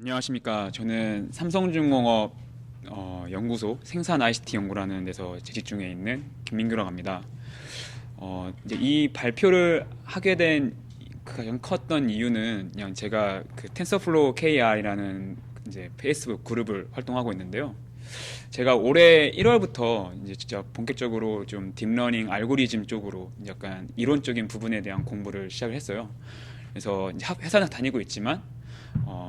안녕하십니까. 저는 삼성중공업 연구소 생산 ICT 연구라는 데서 재직 중에 있는 김민규라고 합니다. 이제 이 발표를 하게 된 가장 컸던 이유는 그냥 제가 그 텐서플로우 KR이라는 이제 페이스북 그룹을 활동하고 있는데요. 제가 올해 1월부터 이제 진짜 본격적으로 좀 딥러닝 알고리즘 쪽으로 약간 이론적인 부분에 대한 공부를 시작을 했어요. 그래서 이제 회사는 다니고 있지만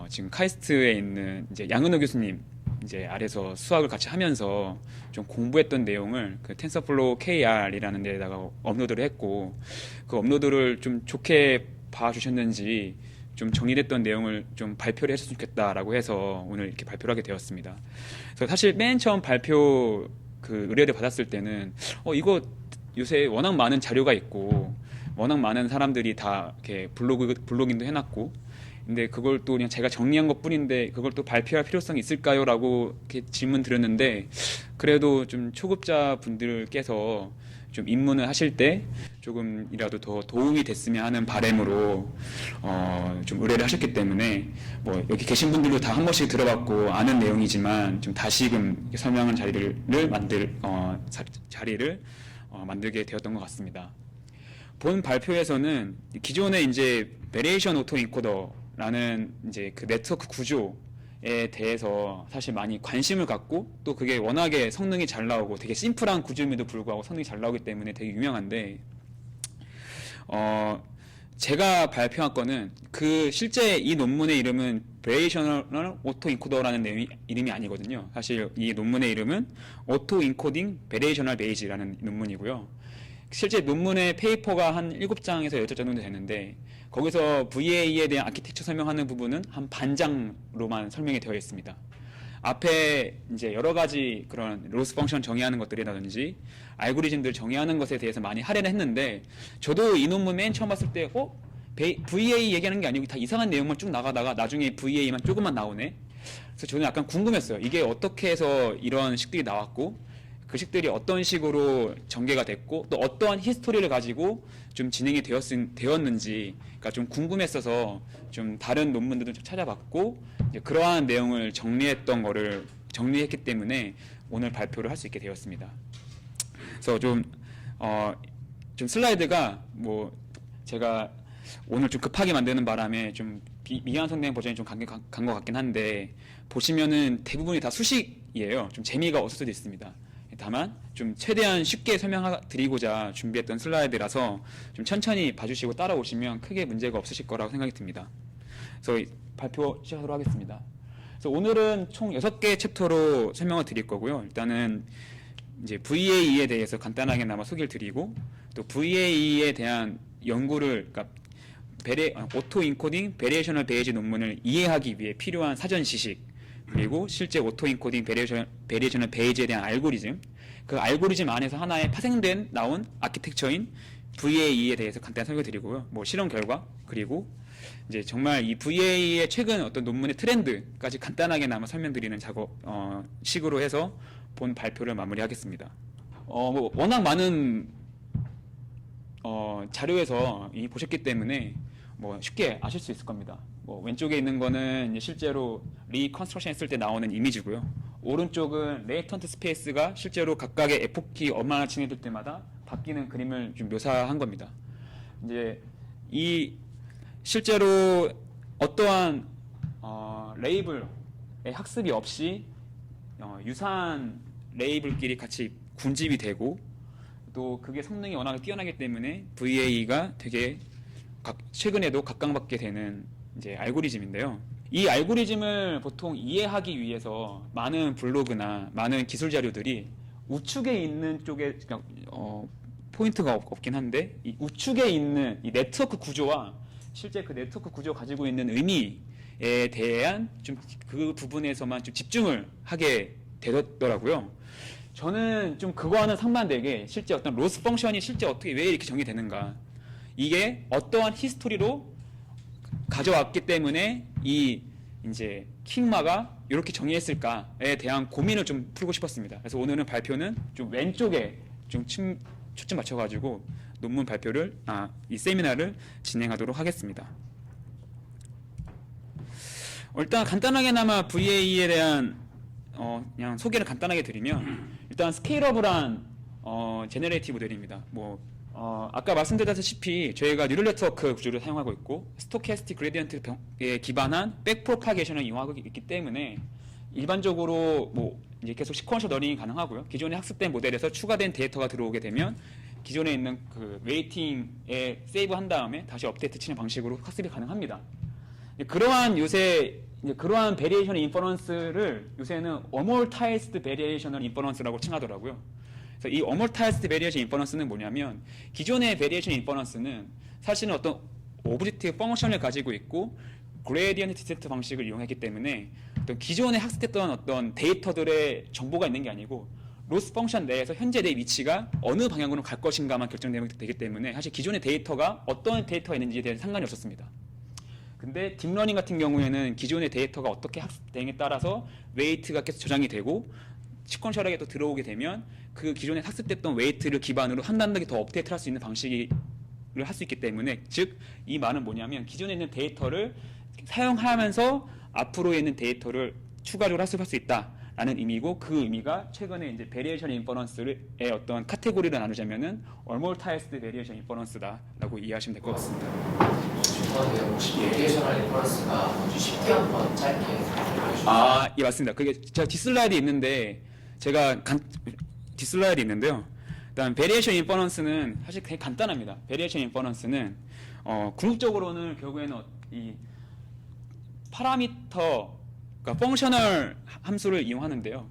지금 카이스트에 있는 이제 양은호 교수님 이제 아래서 수학을 같이 하면서 좀 공부했던 내용을 그 텐서플로우 KR이라는 데다가 업로드를 했고, 그 업로드를 좀 좋게 봐주셨는지 좀 정리됐던 내용을 좀 발표를 했으면 좋겠다라고 해서 오늘 이렇게 발표를 하게 되었습니다. 그래서 사실 맨 처음 발표 그 의뢰를 받았을 때는 이거 요새 워낙 많은 자료가 있고 워낙 많은 사람들이 다 이렇게 블로깅도 해놨고, 근데 그걸 또 그냥 제가 정리한 것 뿐인데 그걸 또 발표할 필요성이 있을까요? 라고 이렇게 질문 드렸는데, 그래도 좀 초급자 분들께서 좀 입문을 하실 때 조금이라도 더 도움이 됐으면 하는 바람으로 좀 의뢰를 하셨기 때문에, 뭐 여기 계신 분들도 다 한 번씩 들어봤고 아는 내용이지만 좀 다시금 설명한 자리를 만들게 되었던 것 같습니다. 본 발표에서는 기존의 이제 베리에이션 오토 인코더라는 이제 그 네트워크 구조에 대해서 사실 많이 관심을 갖고, 또 그게 워낙에 성능이 잘 나오고 되게 심플한 구조임에도 불구하고 성능이 잘 나오기 때문에 되게 유명한데, 제가 발표한 거는 그 실제 이 논문의 이름은 베리에이셔널 오토 인코더라는 이름이 아니거든요. 사실 이 논문의 이름은 오토 인코딩 베리에이셔널 베이지라는 논문이고요. 실제 논문의 페이퍼가 한 7장에서 8장 정도 되는데, 거기서 VA에 대한 아키텍처 설명하는 부분은 한 반장로만 설명이 되어 있습니다. 앞에 이제 여러 가지 그런 로스 펑션 정의하는 것들이라든지 알고리즘들 정의하는 것에 대해서 많이 할애를 했는데, 저도 이 논문 맨 처음 봤을 때 VA 얘기하는 게 아니고 다 이상한 내용만 쭉 나가다가 나중에 VA만 조금만 나오네. 그래서 저는 약간 궁금했어요. 이게 어떻게 해서 이런 식들이 나왔고, 그 식들이 어떤 식으로 전개가 됐고, 또 어떠한 히스토리를 가지고 좀 진행이 되었는지, 그러니까 좀 궁금했어서 좀 다른 논문들도 좀 찾아봤고, 이제 그러한 내용을 정리했기 때문에 오늘 발표를 할 수 있게 되었습니다. 그래서 좀 슬라이드가 뭐 제가 오늘 좀 급하게 만드는 바람에 좀 미완성된 버전이 좀 간 것 같긴 한데, 보시면은 대부분이 다 수식이에요. 좀 재미가 없을 수도 있습니다. 다만 좀 최대한 쉽게 설명드리고자 준비했던 슬라이드라서 좀 천천히 봐주시고 따라오시면 크게 문제가 없으실 거라고 생각이 듭니다. 그래서 발표 시작하도록 하겠습니다. 그래서 오늘은 총 6개 챕터로 설명을 드릴 거고요. 일단은 이제 VA에 대해서 간단하게나마 소개를 드리고, 또 VA에 대한 연구를, 그러니까 오토 인코딩 베리에이셔널 베이지 논문을 이해하기 위해 필요한 사전 지식, 그리고 실제 오토 인코딩 베리에이셔널 베이지에 대한 알고리즘, 그 알고리즘 안에서 하나의 파생된 나온 아키텍처인 VA에 대해서 간단히 설명드리고요. 뭐 실험 결과, 그리고 이제 정말 이 VA의 최근 어떤 논문의 트렌드까지 간단하게나마 설명드리는 식으로 해서 본 발표를 마무리하겠습니다. 뭐 워낙 많은 자료에서 이미 보셨기 때문에 뭐 쉽게 아실 수 있을 겁니다. 뭐 왼쪽에 있는 거는 실제로 리컨스트럭션 했을 때 나오는 이미지고요. 오른쪽은 레이턴트 스페이스가 실제로 각각의 에포키 얼마나 진행될 때마다 바뀌는 그림을 좀 묘사한 겁니다. 이제 이 실제로 어떠한 레이블의 학습이 없이 유사한 레이블끼리 같이 군집이 되고, 또 그게 성능이 워낙 뛰어나기 때문에 VA가 되게 최근에도 각광받게 되는 이제 알고리즘인데요. 이 알고리즘을 보통 이해하기 위해서 많은 블로그나 많은 기술 자료들이 우측에 있는 쪽에 포인트가 없긴 한데, 이 우측에 있는 이 네트워크 구조와 실제 그 네트워크 구조가 가지고 있는 의미에 대한 좀 그 부분에서만 좀 집중을 하게 되더라고요. 저는 좀 그거와는 상반되게 실제 어떤 로스 펑션이 실제 어떻게 왜 이렇게 정의되는가, 이게 어떠한 히스토리로 가져왔기 때문에 이 이제 킹마가 이렇게 정의했을까에 대한 고민을 좀 풀고 싶었습니다. 그래서 오늘은 발표는 좀 왼쪽에 좀 초점 맞춰가지고 논문 발표를 이 세미나를 진행하도록 하겠습니다. 일단 간단하게나마 VA에 대한 그냥 소개를 간단하게 드리면 일단 스케일러블한 제너레이티브 모델입니다. 아까 말씀드렸다시피 저희가 뉴럴 네트워크 구조를 사용하고 있고 스토캐스틱 그레디언트에 기반한 백 프로파게이션을 이용하고 있기 때문에 일반적으로 이제 계속 시퀀셜 러닝이 가능하고요. 기존에 학습된 모델에서 추가된 데이터가 들어오게 되면 기존에 있는 그 웨이팅에 세이브한 다음에 다시 업데이트 치는 방식으로 학습이 가능합니다. 그러한 베리에이션 인퍼런스를 요새는 어몰타이즈드 베리에이셔널 인퍼런스라고 칭하더라고요. 그래서 이 어몰타이즈드 베리에이션 인퍼런스는 뭐냐면 기존의 베리에이션 인퍼런스는 사실은 어떤 오브젝티브 펑션을 가지고 있고 그레디언트 디센트 방식을 이용했기 때문에 어떤 기존에 학습했던 어떤 데이터들의 정보가 있는 게 아니고 로스 펑션 내에서 현재 내 위치가 어느 방향으로 갈 것인가만 결정되기 때문에 사실 기존의 데이터가 어떤 데이터가 있는지에 대한 상관이 없었습니다. 근데 딥러닝 같은 경우에는 기존의 데이터가 어떻게 학습되느냐에 따라서 웨이트가 계속 저장이 되고 시퀀셜하게 또 들어오게 되면 그 기존에 학습됐던 웨이트를 기반으로 한 단계 더 업데이트를 할 수 있는 방식을 할 수 있기 때문에 즉 이 말은 뭐냐면 기존에 있는 데이터를 사용하면서 앞으로 있는 데이터를 추가적으로 학습할 수 있다라는 의미고 그 의미가 최근에 이제 베리에이션 인퍼런스의 어떤 카테고리를 나누자면은 어몰타이즈드 베리에이션 인퍼런스다라고 이해하시면 될 것 같습니다. 죄송한데요. 혹시 베리에이셔널 인퍼런스가 뭔지 쉽게 한번 짧게 설명해 주세요. 예, 맞습니다. 그게 제가 뒷슬라이드 있는데 뒷슬라이드 있는데요. 일단 베리에이션 인퍼런스는 사실 되게 간단합니다. 베리에이션 인퍼런스는 궁극적으로는 결국에는 이 파라미터, 그러니까 펑셔널 함수를 이용하는데요.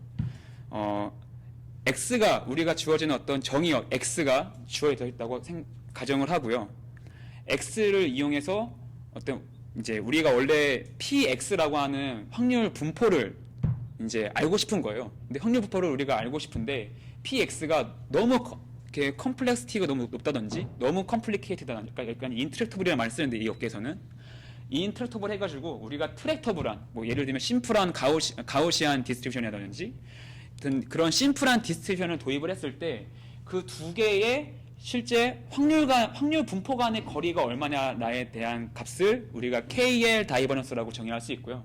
x가 우리가 주어지는 어떤 정의역 x가 주어져 있다고 가정을 하고요. x를 이용해서 어떤 이제 우리가 원래 px라고 하는 확률 분포를 이제 알고 싶은 거예요. 근데 확률 분포를 우리가 알고 싶은데 px가 너무 이렇게 컴플렉시티가 너무 높다든지 너무 컴플리케이트하다든지 약간 인트랙터블이라는 말을 쓰는데 이 업계에서는 이 인트랙터블 해가지고 우리가 트랙터블한 예를 들면 심플한 가우시안 디스트리뷰션이라든지 그런 심플한 디스트리뷰션을 도입을 했을 때 그 두 개의 실제 확률 분포 간의 거리가 얼마냐에 대한 값을 우리가 KL 다이버전스라고 정의할 수 있고요.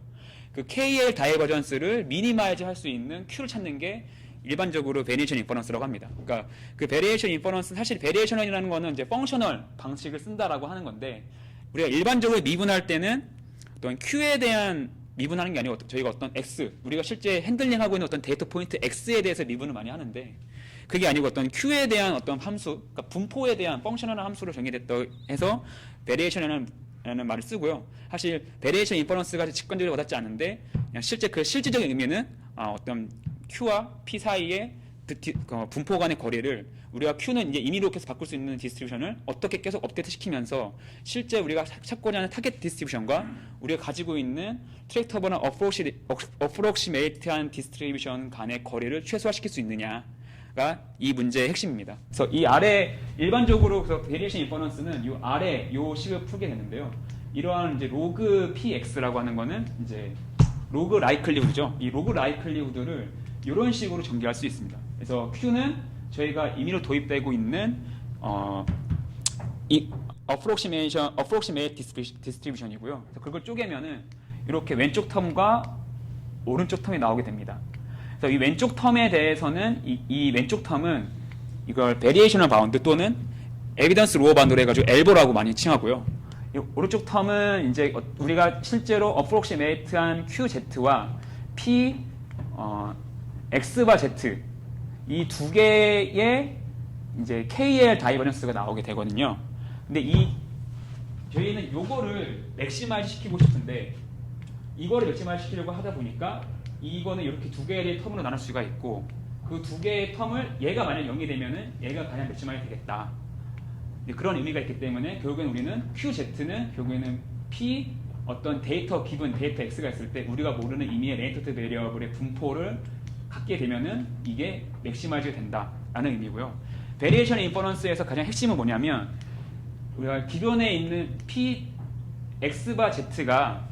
그 KL 다이버전스를 미니마이즈 할 수 있는 Q를 찾는 게 일반적으로 베리에이션 인퍼런스라고 합니다. 그러니까 그 베리에이션 인퍼런스 사실 베리에이션이라는 거는 이제 펑셔널 방식을 쓴다라고 하는 건데 우리가 일반적으로 미분할 때는 어떤 Q에 대한 미분하는 게 아니고 저희가 어떤 X 우리가 실제 핸들링하고 있는 어떤 데이터 포인트 X에 대해서 미분을 많이 하는데 그게 아니고 어떤 Q에 대한 어떤 함수, 그러니까 분포에 대한 펑셔널한 함수로 정의됐다 해서 베리에이션이라는 말을 쓰고요. 사실 베리에이션 인퍼런스가 직관적으로 와닿지 않는데 그냥 실제 그 실질적인 의미는 어떤 Q와 P 사이의 분포 간의 거리를 우리가 Q는 이제 임의로 계속 바꿀 수 있는 디스트리뷰션을 어떻게 계속 업데이트 시키면서 실제 우리가 찾고자 하는 타겟 디스트리뷰션과 우리가 가지고 있는 트랙터블한 어프록시메이트한 디스트리뷰션 간의 거리를 최소화시킬 수 있느냐가 이 문제의 핵심입니다. 그래서 이 아래 일반적으로 베리에이션 인퍼런스는 이 아래 요 식을 풀게 되는데요. 이러한 이제 로그 px라고 하는 거는 이제 로그 라이클리후드죠. 이 로그 라이클리후드를 이런 식으로 전개할 수 있습니다. 그래서 Q는 저희가 임의로 도입되고 있는 이 approximate distribution이고요. 그래서 그걸 쪼개면은 이렇게 왼쪽 텀과 오른쪽 텀이 나오게 됩니다. 그래서 이 왼쪽 텀에 대해서는 이 왼쪽 텀은 이걸 variational bound 또는 evidence law bound로 해가지고 엘보라고 많이 칭하고요. 이 오른쪽 텀은 이제 우리가 실제로 approximate한 QZ와 P X와 Z 이 두 개의 이제 KL 다이버전스가 나오게 되거든요. 근데 저희는 요거를 맥시마이즈 시키고 싶은데 이거를 맥시마이즈 시키려고 하다 보니까 이거는 이렇게 두 개의 텀으로 나눌 수가 있고 그 두 개의 텀을 얘가 만약 0이 되면은 얘가 가장 맥시마이즈 되겠다. 그런 의미가 있기 때문에 결국에는 우리는 QZ는 결국에는 P 어떤 기본 데이터 X가 있을 때 우리가 모르는 의미의 레이턴트 베리어블의 분포를 갖게 되면은 이게 맥시마이즈가 된다라는 의미고요. 베리에이션 인퍼런스에서 가장 핵심은 뭐냐면 우리가 기존에 있는 P, X와 Z가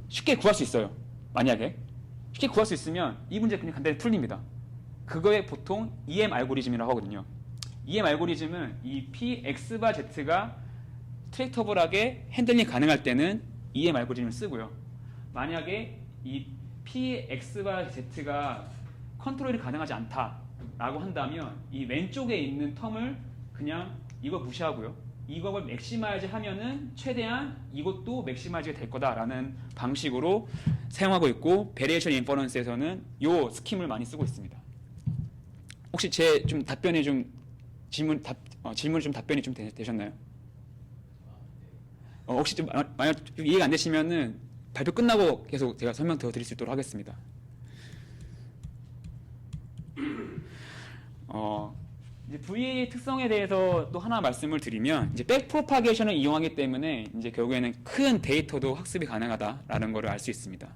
쉽게 구할 수 있어요. 만약에 쉽게 구할 수 있으면 이 문제 그냥 간단히 풀립니다. 그거에 보통 EM 알고리즘이라고 하거든요. EM 알고리즘은 이 P, X와 Z가 트랙터블하게 핸들링 가능할 때는 EM 알고리즘을 쓰고요. 만약에 이 px와 z가 컨트롤이 가능하지 않다라고 한다면 이 왼쪽에 있는 텀을 그냥 이거 무시하고요. 이걸 맥시마이즈 하면은 최대한 이것도 맥시마이즈가 될 거다라는 방식으로 사용하고 있고, 베리에이션 인퍼런스에서는 요 스킴을 많이 쓰고 있습니다. 혹시 제 좀 답변이 좀 질문이 좀 답변이 좀 되셨나요? 혹시 좀 만약 좀 이해가 안 되시면은 발표 끝나고 계속 제가 설명 더 드릴 수 있도록 하겠습니다. 이제 VA 특성에 대해서 또 하나 말씀을 드리면, 이제 백 프로파게이션을 이용하기 때문에 이제 결국에는 큰 데이터도 학습이 가능하다라는 것을 알 수 있습니다.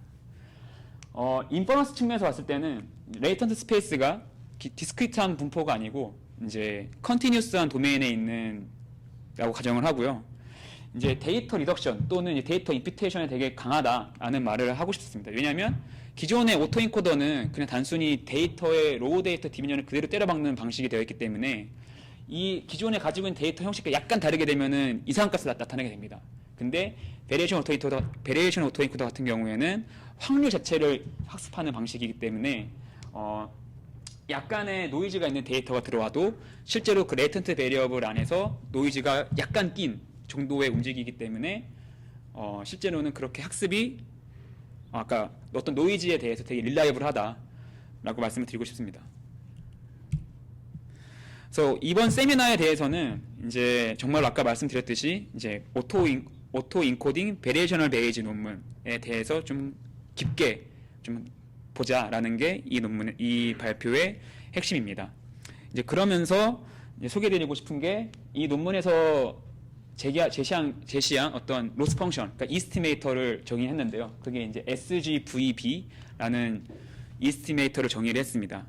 인퍼런스 측면에서 봤을 때는 레이턴트 스페이스가 디스크리트한 분포가 아니고 이제 컨티뉴스한 도메인에 있는라고 가정을 하고요. 이제 데이터 리덕션 또는 이제 데이터 임피테이션에 되게 강하다라는 말을 하고 싶습니다. 왜냐하면 기존의 오토인코더는 그냥 단순히 데이터의 로우 데이터 디비전을 그대로 때려박는 방식이 되어 있기 때문에 이 기존에 가지고 있는 데이터 형식과 약간 다르게 되면은 이상한 값을 나타내게 됩니다. 근데 베리에이션 오토인코더 같은 경우에는 확률 자체를 학습하는 방식이기 때문에 약간의 노이즈가 있는 데이터가 들어와도 실제로 그 레이턴트 베리어블 안에서 노이즈가 약간 낀 정도의 움직이기 때문에 실제로는 그렇게 학습이 아까 어떤 노이즈에 대해서 되게 릴라이블하다라고 말씀을 드리고 싶습니다. 그래서 이번 세미나에 대해서는 이제 정말 아까 말씀드렸듯이 이제 오토 인코딩 베리에이셔널 베이지 논문에 대해서 좀 깊게 좀 보자라는 게 이 발표의 핵심입니다. 이제 그러면서 이제 소개드리고 싶은 게 이 논문에서 제시한 어떤 로스 펑션, 그러니까 이스티메이터를 정의했는데요. 그게 이제 SGVB라는 이스티메이터를 정의를 했습니다.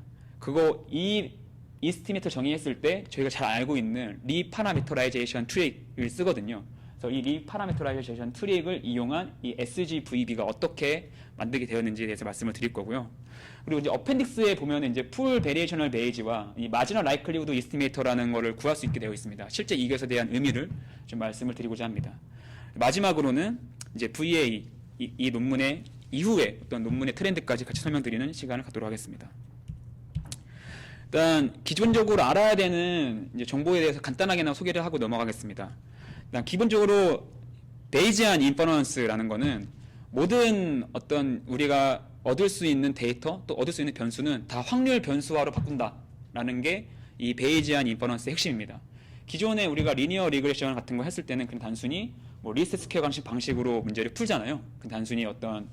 이 이스티메이터 정의했을 때 저희가 잘 알고 있는 리파라미터라이제이션 트릭을 쓰거든요. 그래서 이 리파라미터라이제이션 트릭을 이용한 이 SGVB가 어떻게 만들게 되었는지에 대해서 말씀을 드릴 거고요. 그리고 이제 어펜딕스에 보면 이제 풀 베리에이셔널 베이지와 이 마지널 라이클리후드 이스티메이터라는 것을 구할 수 있게 되어 있습니다. 실제 이것에 대한 의미를 좀 말씀을 드리고자 합니다. 마지막으로는 이제 VA 이 논문의 이후에 어떤 논문의 트렌드까지 같이 설명드리는 시간을 갖도록 하겠습니다. 일단 기본적으로 알아야 되는 이제 정보에 대해서 간단하게나 소개를 하고 넘어가겠습니다. 일단 기본적으로 베이지안 인퍼런스라는 거는 모든 어떤 우리가 얻을 수 있는 데이터 또 얻을 수 있는 변수는 다 확률 변수화로 바꾼다라는 게 이 베이지안 인퍼런스의 핵심입니다. 기존에 우리가 리니어 리그레션 같은 거 했을 때는 그냥 단순히 뭐 리스트 스퀘어 방식으로 문제를 풀잖아요. 그냥 단순히 어떤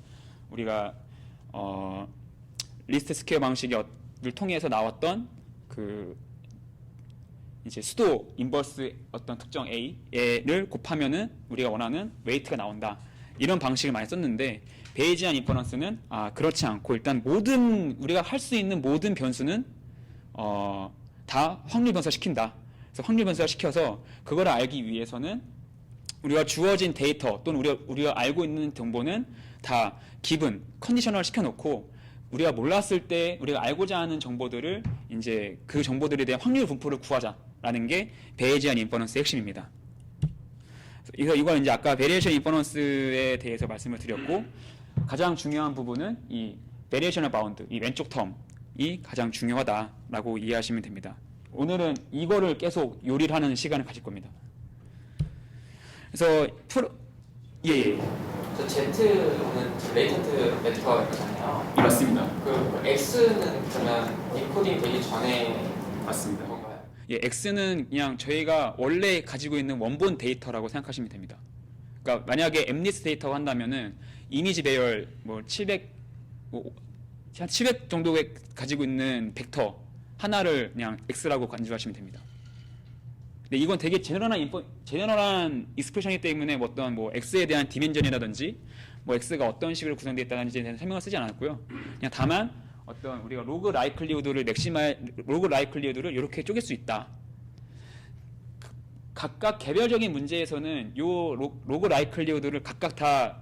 우리가 리스트 스퀘어 방식을 통해서 나왔던 그 이제 수도 인버스 어떤 특정 A를 곱하면은 우리가 원하는 웨이트가 나온다. 이런 방식을 많이 썼는데 베이지안 인퍼런스는 그렇지 않고 일단 우리가 할 수 있는 모든 변수는 다 확률 변수화 시킨다. 그래서 확률 변수화 시켜서 그걸 알기 위해서는 우리가 주어진 데이터 또는 우리가 알고 있는 정보는 다 기분, 컨디셔널 시켜놓고 우리가 몰랐을 때 우리가 알고자 하는 정보들을 이제 그 정보들에 대한 확률 분포를 구하자라는 게 베이지안 인퍼런스의 핵심입니다. 이건 이제 아까 베리에이션 인퍼런스에 대해서 말씀을 드렸고, 가장 중요한 부분은 이 베리에이셔널 바운드, 이 왼쪽 텀이 가장 중요하다라고 이해하시면 됩니다. 오늘은 이거를 계속 요리를 하는 시간을 가질 겁니다. 그래서 예. 저 Z는 레이턴트 벡터잖아요. 맞습니다. 그 X는 그러면 인코딩 되기 전에 맞습니다. 건가요? 예, X는 그냥 저희가 원래 가지고 있는 원본 데이터라고 생각하시면 됩니다. 그러니까 만약에 엠리스 데이터가 한다면은 이미지 배열 뭐 700, 한 700 정도에 가지고 있는 벡터 하나를 그냥 X라고 간주하시면 됩니다. 근데 이건 되게 제너럴한 익스프레션이기 때문에 어떤 뭐 X에 대한 디멘전이라든지 뭐 X가 어떤 식으로 구성되어 있다는지에 대한 설명을 쓰지 않았고요. 그냥 다만 어떤 우리가 로그 라이클리후드를 이렇게 쪼갤 수 있다. 각각 개별적인 문제에서는 요 로그 라이클리후드를 각각 다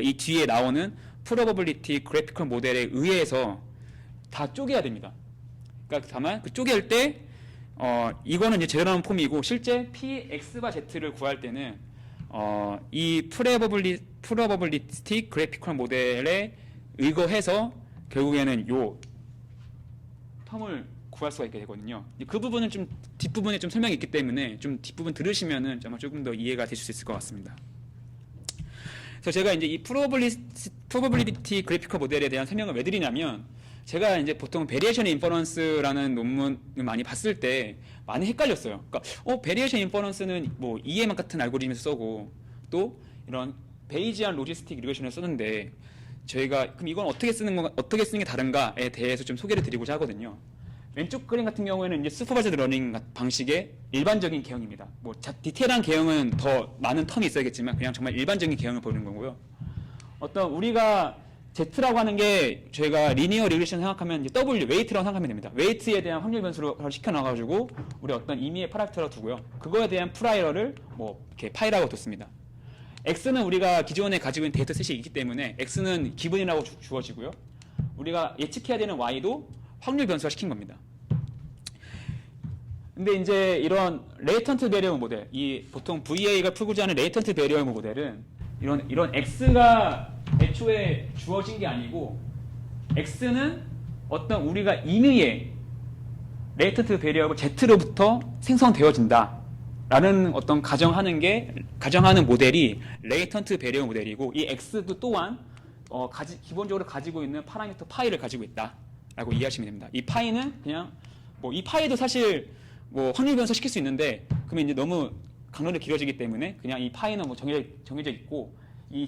이 뒤에 나오는 프로버빌리티 그래피컬 모델에 의해서 다 쪼개야 됩니다. 그러니까 다만 그 쪼갤 때 이거는 이제 제너럴한 폼이고 실제 Px와 Z를 구할 때는 이 프로버빌리스틱 그래피컬 모델에 의거해서 결국에는 요 텀을 구할 수가 있게 되거든요. 그 부분은 좀 뒷부분에 좀 설명이 있기 때문에 좀 뒷부분 들으시면은 아마 조금 더 이해가 되실 수 있을 것 같습니다. 그래서 제가 이제 이 프로버빌리티 그래피컬 모델에 대한 설명을 왜 드리냐면, 제가 이제 보통 베리에이션 인퍼런스라는 논문을 많이 봤을 때 많이 헷갈렸어요. 그러니까 베리에이션 인퍼런스는 뭐 EM 같은 알고리즘을 쓰고 또 이런 베이지안 로지스틱 리그레션을 쓰는데, 저희가 그럼 이건 어떻게 쓰는 게 다른가에 대해서 좀 소개를 드리고자 하거든요. 왼쪽 그림 같은 경우에는 이제 슈퍼바이저드 러닝 방식의 일반적인 개형입니다. 뭐 디테일한 개형은 더 많은 텀이 있어야겠지만 그냥 정말 일반적인 개형을 보는 거고요. 어떤 우리가 Z라고 하는 게 저희가 리니어 리그레션 생각하면 이제 W, 웨이트라고 생각하면 됩니다. 웨이트에 대한 확률 변수로 시켜놔가지고 우리 어떤 임의의 파라미터라고 두고요. 그거에 대한 프라이어를 뭐 이렇게 파이라고 뒀습니다. X는 우리가 기존에 가지고 있는 데이터 셋이 있기 때문에 X는 기본이라고 주어지고요. 우리가 예측해야 되는 Y도 확률 변수화 시킨 겁니다. 근데 이제 이런 레이턴트 베리어블 모델, 이 보통 VA가 풀고자 하는 레이턴트 베리어블 모델은 이런 X가 애초에 주어진 게 아니고, X는 어떤 우리가 임의의 레이턴트 베리어블 Z로부터 생성되어진다 라는 어떤 가정하는 모델이 레이턴트 베리어블 모델이고, 이 X도 또한 기본적으로 가지고 있는 파라미터 파이를 가지고 있다 라고 이해하시면 됩니다. 이 파이는 그냥 뭐 이 파이도 사실 뭐 확률 변수 시킬 수 있는데 그러면 이제 너무 강론이 길어지기 때문에 그냥 이 파이는 뭐 정해져 있고, 이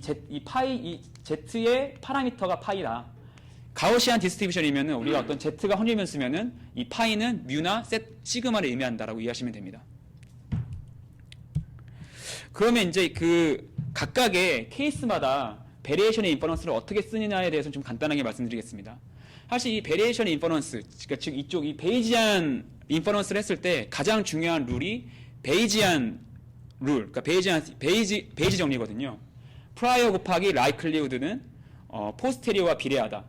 Z의 파라미터가 파이다. 가우시안 디스트리뷰션이면은 우리가 어떤 Z가 확률 변수면은 이 파이는 뮤나 시그마를 의미한다라고 이해하시면 됩니다. 그러면 이제 그 각각의 케이스마다 베리에이션의 인퍼런스를 어떻게 쓰느냐에 대해서 좀 간단하게 말씀드리겠습니다. 사실 이 베리에이션의 인퍼런스, 그러니까 즉 이쪽 이 베이지안 인퍼런스를 했을 때 가장 중요한 룰이 베이지안 룰, 그러니까 베이지 정리거든요. 프라이어 곱하기 라이클리우드는 포스테리어와 비례하다.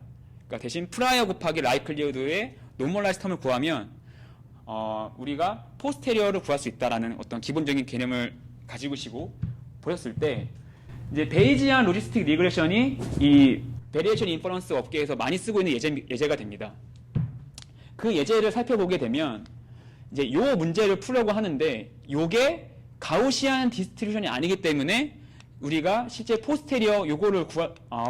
그러니까 대신 프라이어 곱하기 라이클리우드의 노멀라이즈 텀을 구하면 우리가 포스테리어를 구할 수 있다라는 어떤 기본적인 개념을 가지고 보셨을 때, 이제 베이지안 로지스틱 리그레션이 이 베리에이션 인퍼런스 업계에서 많이 쓰고 있는 예제가 됩니다. 그 예제를 살펴보게 되면 이제 요 문제를 풀려고 하는데, 요게 가우시안 디스트리뷰션이 아니기 때문에 우리가 실제 포스테리어 요거를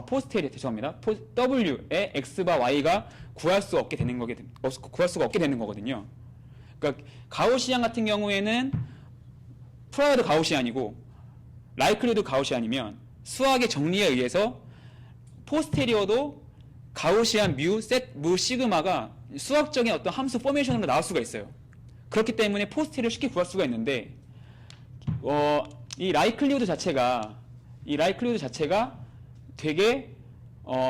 포스테리어 죄송합니다. W의 X와 Y가 구할 수가 없게 되는 거거든요. 그러니까 가우시안 같은 경우에는 프라이어도 가우시안이고 라이클리도 가우시안이면 수학의 정리에 의해서 포스테리어도 가우시안 무 시그마가 수학적인 어떤 함수 포메이션으로 나올 수가 있어요. 그렇기 때문에 포스테리어 쉽게 구할 수가 있는데, 이 라이클리우드 자체가 되게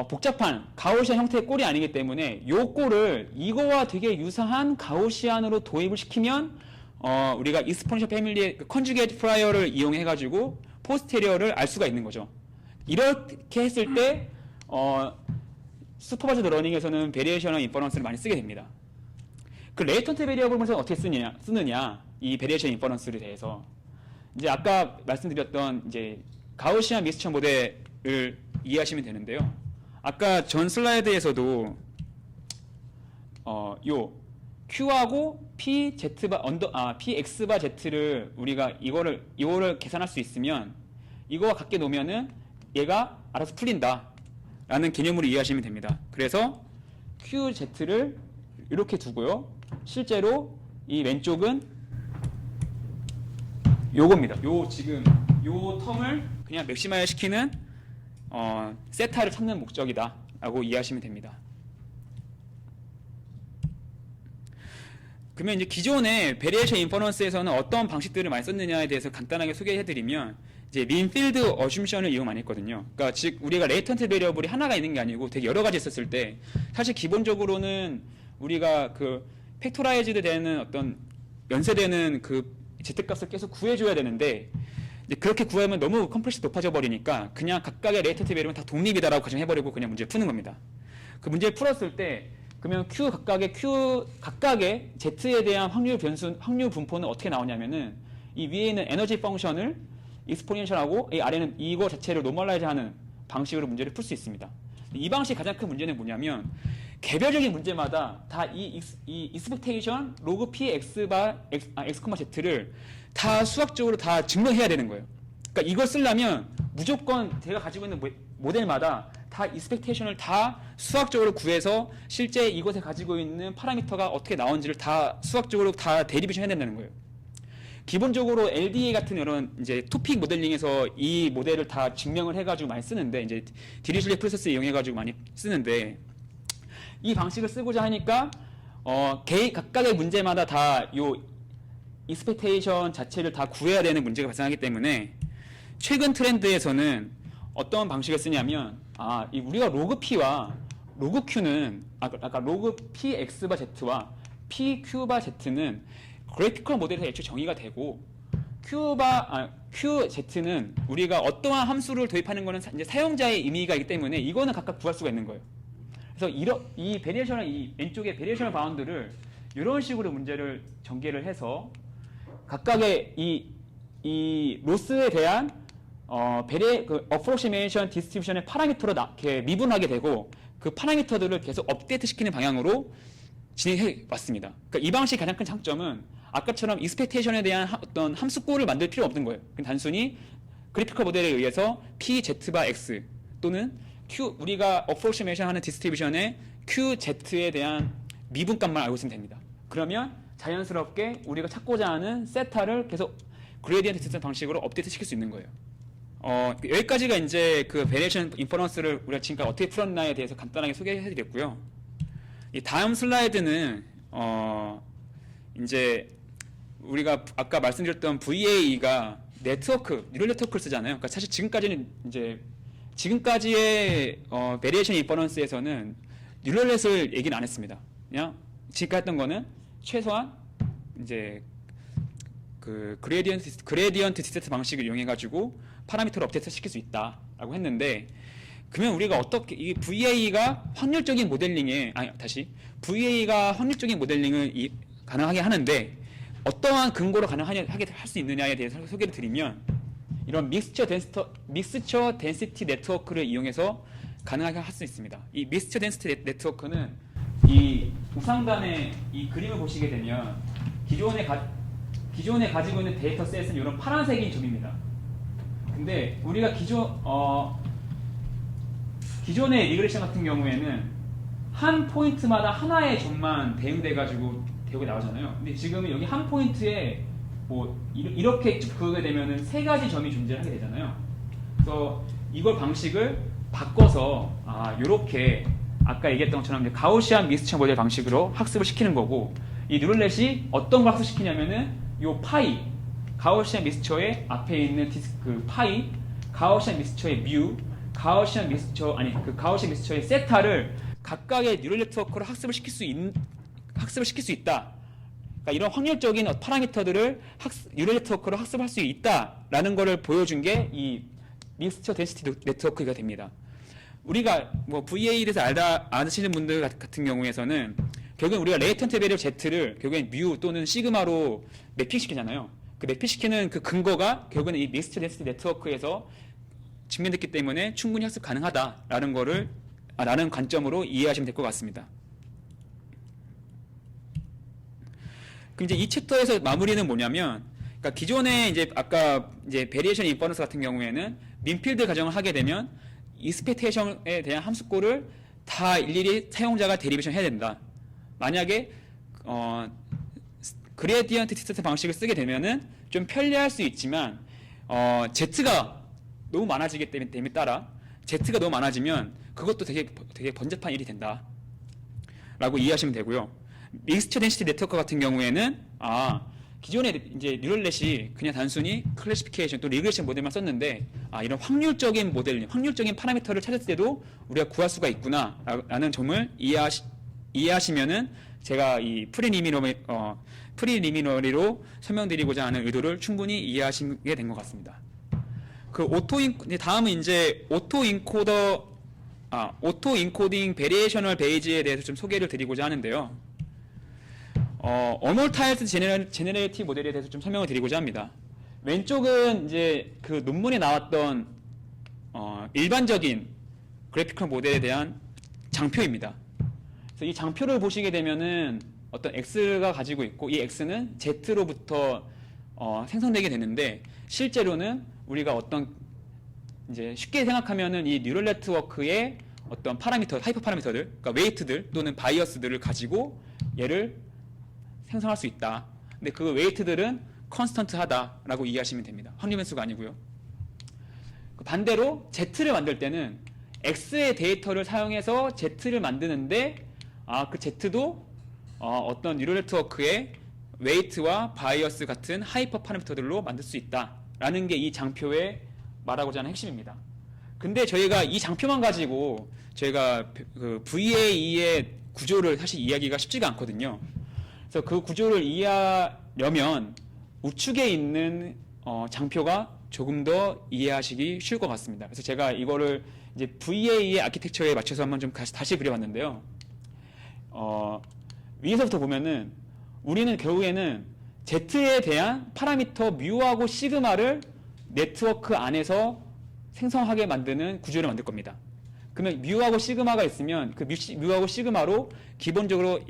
복잡한 가우시안 형태의 꼴이 아니기 때문에 요 꼴을 이거와 되게 유사한 가우시안으로 도입을 시키면 우리가 익스포넨셜 패밀리의 컨주게이트 프라이어를 이용해 가지고 포스테리어를 알 수가 있는 거죠. 이렇게 했을 때 슈퍼바이저드 러닝에서는 베리에이션과 인퍼런스를 많이 쓰게 됩니다. 그 레이턴트 베리어블에서 어떻게 쓰느냐 이 베리에이션 인퍼런스에 대해서 이제 아까 말씀드렸던 이제 가우시안 믹스처 모델을 이해하시면 되는데요. 아까 전 슬라이드에서도 요 Q하고 PX 바 Z를 우리가 이거를 계산할 수 있으면 이거와 같게 놓으면은 얘가 알아서 풀린다 라는 개념으로 이해하시면 됩니다. 그래서 QZ를 이렇게 두고요. 실제로 이 왼쪽은 요겁니다. 지금 요 텀을 그냥 맥시마이어 시키는 세타를 찾는 목적이다 라고 이해하시면 됩니다. 그러면 이제 기존의 베리에이션 인퍼런스에서는 어떤 방식들을 많이 썼느냐에 대해서 간단하게 소개해드리면, 이제 민필드 어쓰션을 이용 많이 했거든요. 그러니까 즉 우리가 레이턴트 베리어블이 하나가 있는 게 아니고 되게 여러 가지 있었을 때, 사실 기본적으로는 우리가 그 팩토라이즈드 되는 어떤 연쇄되는 그 Z값을 계속 구해줘야 되는데, 이제 그렇게 구하면 너무 컴플렉스 높아져 버리니까 그냥 각각의 레이턴트 베리어블은 다 독립이다라고 가정해버리고 그냥 문제를 푸는 겁니다. 그 문제를 풀었을 때 그러면 각각의 Z에 대한 확률 분포는 어떻게 나오냐면은 이 위에 있는 에너지 펑션을 익스포넨셜하고 이 아래는 이거 자체를 노멀라이즈하는 방식으로 문제를 풀 수 있습니다. 이 방식 가장 큰 문제는 뭐냐면 개별적인 문제마다 다 이 익스펙테이션 로그 p x 바 x, z를 다 수학적으로 다 증명해야 되는 거예요. 그러니까 이걸 쓰려면 무조건 제가 가지고 있는 모델마다 다 익스펙테이션을 다 수학적으로 구해서 실제 이것에 가지고 있는 파라미터가 어떻게 나온지를 다 수학적으로 다 데리베이션 해야 된다는 거예요. 기본적으로 LDA 같은 이런 이제 토픽 모델링에서 이 모델을 다 증명을 해가지고 많이 쓰는데 이제 디리즐리 프로세스 이용해가지고 많이 쓰는데 이 방식을 쓰고자 하니까 각각의 문제마다 다 요 익스펙테이션 자체를 다 구해야 되는 문제가 발생하기 때문에 최근 트렌드에서는 어떤 방식을 쓰냐면 우리가 로그 P와 로그 Q는 아까 로그 PX 바 Z와 PQ 바 Z는 그래피컬 모델에서 애초에 정의가 되고 QZ는 우리가 어떠한 함수를 도입하는 것은 이제 사용자의 의미가 있기 때문에 이거는 각각 구할 수가 있는 거예요. 그래서 이 베리에이션을 이 왼쪽에 베리에이션 바운드를 이런 식으로 문제를 전개를 해서 각각의 이 로스에 대한 어프로시메이션 디스트리뷰션의 파라미터로 이렇게 미분하게 되고 그 파라미터들을 계속 업데이트 시키는 방향으로 진행해 왔습니다. 그러니까 이 방식의 가장 큰 장점은 아까처럼 익스펙테이션에 대한 어떤 함수꼴을 만들 필요 없는 거예요. 단순히 그래피컬 모델에 의해서 p, z 바 x 또는 우리가 어프로시메이션 하는 디스트리뷰션의 qz에 대한 미분값만 알고 있으면 됩니다. 그러면 자연스럽게 우리가 찾고자 하는 세타를 계속 그레디언트 디스턴스 방식으로 업데이트 시킬 수 있는 거예요. 여기까지가 이제 그 베리에이션 인퍼런스를 우리가 지금까지 어떻게 풀었나에 대해서 간단하게 소개해드렸고요. 이 다음 슬라이드는 이제 우리가 아까 말씀드렸던 VAE가 뉴럴 네트워크를 쓰잖아요. 그러니까 사실 지금까지의 베리에이션 인퍼런스에서는 뉴럴넷을 얘기는 안 했습니다. 그냥 지금까지 했던 거는 최소한 이제 그 그레디언트 디스트 방식을 이용해 가지고 파라미터를 업데이트 시킬 수 있다라고 했는데 그러면 우리가 어떻게 이 VA가 확률적인 모델링을 가능하게 하는데 어떠한 근거로 가능하게 할 수 있느냐에 대해서 소개를 드리면 이런 믹스처 덴시티 네트워크를 이용해서 가능하게 할 수 있습니다. 이 믹스처 덴시티 네트워크는 이 우상단의 이 그림을 보시게 되면 기존에 가지고 있는 데이터셋은 이런 파란색인 점입니다. 근데 우리가 기존의 리그레션 같은 경우에는 한 포인트마다 하나의 점만 대응돼가지고 대우가 나오잖아요. 근데 지금은 여기 한 포인트에 뭐 이렇게 쭉 그게 되면은 세 가지 점이 존재하게 되잖아요. 그래서 이걸 방식을 바꿔서 이렇게 아까 얘기했던 것처럼 이제 가우시안 믹스처 모델 방식으로 학습을 시키는 거고 이 뉴럴넷이 어떤 걸 학습시키냐면은 요 파이 가우시안 믹스처의 앞에 있는 그 파이 가우시안 믹스처의 뮤 가우시안 믹스처의 세타를 각각의 뉴럴 네트워크로 학습을 시킬 수 있다. 그러니까 이런 확률적인 파라미터들을 뉴럴 네트워크로 학습할 수 있다라는 것을 보여준 게 이 믹스처 덴시티 네트워크가 됩니다. 우리가 뭐 VA에 대해서 아시는 분들 같은 경우에서는 결국엔 우리가 레이턴트 베리어 Z를 결국엔 뮤 또는 시그마로 매핑시키잖아요. 그 매핑시키는 그 근거가 결국엔 이 믹스처 덴시티 네트워크에서 증명됐기 때문에 충분히 학습 가능하다라는 거를 라는 관점으로 이해하시면 될 것 같습니다. 그럼 이제 이 챕터에서 마무리는 뭐냐면, 그러니까 기존에 이제 아까 이제 베리에이션 인퍼런스 같은 경우에는 민필드 가정을 하게 되면 익스펙테이션에 대한 함수꼴을 다 일일이 사용자가 데리베이션 해야 된다. 만약에 그레디언트 디스턴스 방식을 쓰게 되면은 좀 편리할 수 있지만 Z가 너무 많아지기 때문에 따라 Z가 너무 많아지면 그것도 되게 번잡한 일이 된다. 라고 이해하시면 되고요. 믹스처 덴시티 네트워크 같은 경우에는 기존에 이제 뉴럴넷이 그냥 단순히 클래시피케이션 또 리그레션 모델만 썼는데 이런 확률적인 모델링, 확률적인 파라미터를 찾을 때도 우리가 구할 수가 있구나라는 점을 이해하시면은 제가 이 프리리미너리로 설명드리고자 하는 의도를 충분히 이해하시게 된 것 같습니다. 다음은 이제 오토 인코딩 베리에이셔널 베이지에 대해서 좀 소개를 드리고자 하는데요. 언어 타일스 제네레이티브 모델에 대해서 좀 설명을 드리고자 합니다. 왼쪽은 이제 그 논문에 나왔던 일반적인 그래피컬 모델에 대한 장표입니다. 그래서 이 장표를 보시게 되면은 어떤 X가 가지고 있고 이 X는 Z로부터 생성되게 되는데 실제로는 우리가 어떤 이제 쉽게 생각하면은 이 뉴럴 네트워크의 어떤 파라미터, 하이퍼 파라미터들, 그러니까 웨이트들 또는 바이어스들을 가지고 얘를 생성할 수 있다. 근데 그 웨이트들은 컨스턴트하다라고 이해하시면 됩니다. 확률 변수가 아니고요. 반대로 Z를 만들 때는 X의 데이터를 사용해서 Z를 만드는데 그 Z도 어떤 뉴럴 네트워크의 웨이트와 바이어스 같은 하이퍼 파라미터들로 만들 수 있다라는 게 이 장표에 말하고자 하는 핵심입니다. 근데 저희가 이 장표만 가지고 저희가 그 VAE의 구조를 사실 이해하기가 쉽지가 않거든요. 그래서 그 구조를 이해하려면 우측에 있는 장표가 조금 더 이해하시기 쉬울 것 같습니다. 그래서 제가 이거를 이제 VAE의 아키텍처에 맞춰서 한번 좀 다시 그려봤는데요. 위에서부터 보면은 우리는 결국에는 Z에 대한 파라미터 뮤하고 시그마를 네트워크 안에서 생성하게 만드는 구조를 만들 겁니다. 그러면 뮤하고 시그마가 있으면 그 뮤하고 시그마로 기본적으로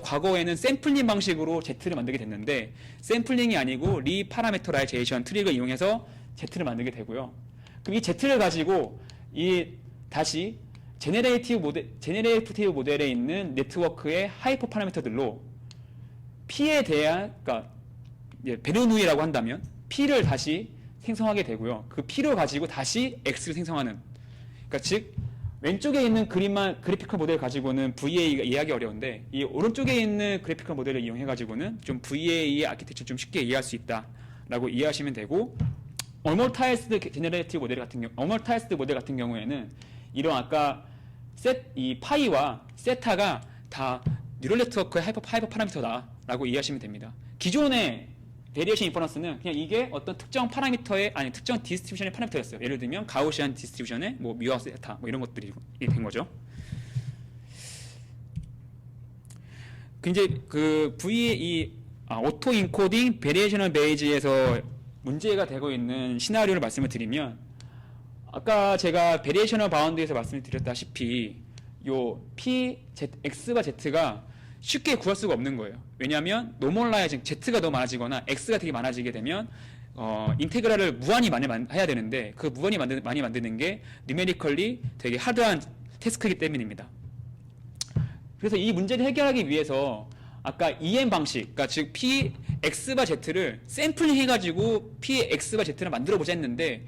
과거에는 샘플링 방식으로 Z를 만들게 됐는데 샘플링이 아니고 리파라메터라이제이션 트릭을 이용해서 Z를 만들게 되고요. 그럼 이 Z를 가지고 다시 제네레이티브 모델에 있는 네트워크의 하이퍼 파라미터들로 P에 대한, 그러니까 베르누이라고 한다면 P를 다시 생성하게 되고요. 그 P를 가지고 다시 X를 생성하는. 그러니까 즉 왼쪽에 있는 그래피컬 모델을 가지고는 VAE가 이해하기 어려운데 이 오른쪽에 있는 그래피컬 모델을 이용해 가지고는 좀 VAE의 아키텍처를 좀 쉽게 이해할 수 있다라고 이해하시면 되고 어멀타이즈드 모델 같은 경우에는 이런 아까 이 파이와 세타가 다 뉴럴 네트워크의 하이퍼 파라미터다라고 이해하시면 됩니다. 기존의 베리에이션 인퍼런스는 그냥 이게 어떤 특정 파라미터의 특정 디스트리뷰션의 파라미터였어요. 예를 들면 가우시안 디스트리뷰션의 뭐 뮤와 세타 뭐 이런 것들이 된 거죠. 이제 그 오토 인코딩 베리에이셔널 베이지에서 문제가 되고 있는 시나리오를 말씀을 드리면 아까 제가 베리에이셔널 바운드에서 말씀을 드렸다시피 요 X와 Z가 쉽게 구할 수가 없는 거예요. 왜냐하면 노멀라이징 Z가 더 많아지거나 X가 되게 많아지게 되면 인테그랄을 무한히 많이 해야 되는데 그 무한히 많이 만드는 게 뉴메리컬리 되게 하드한 태스크이기 때문입니다. 그래서 이 문제를 해결하기 위해서 아까 EM 방식, 그러니까 즉 PX와 Z를 샘플링 해가지고 PX와 Z를 만들어 보자 했는데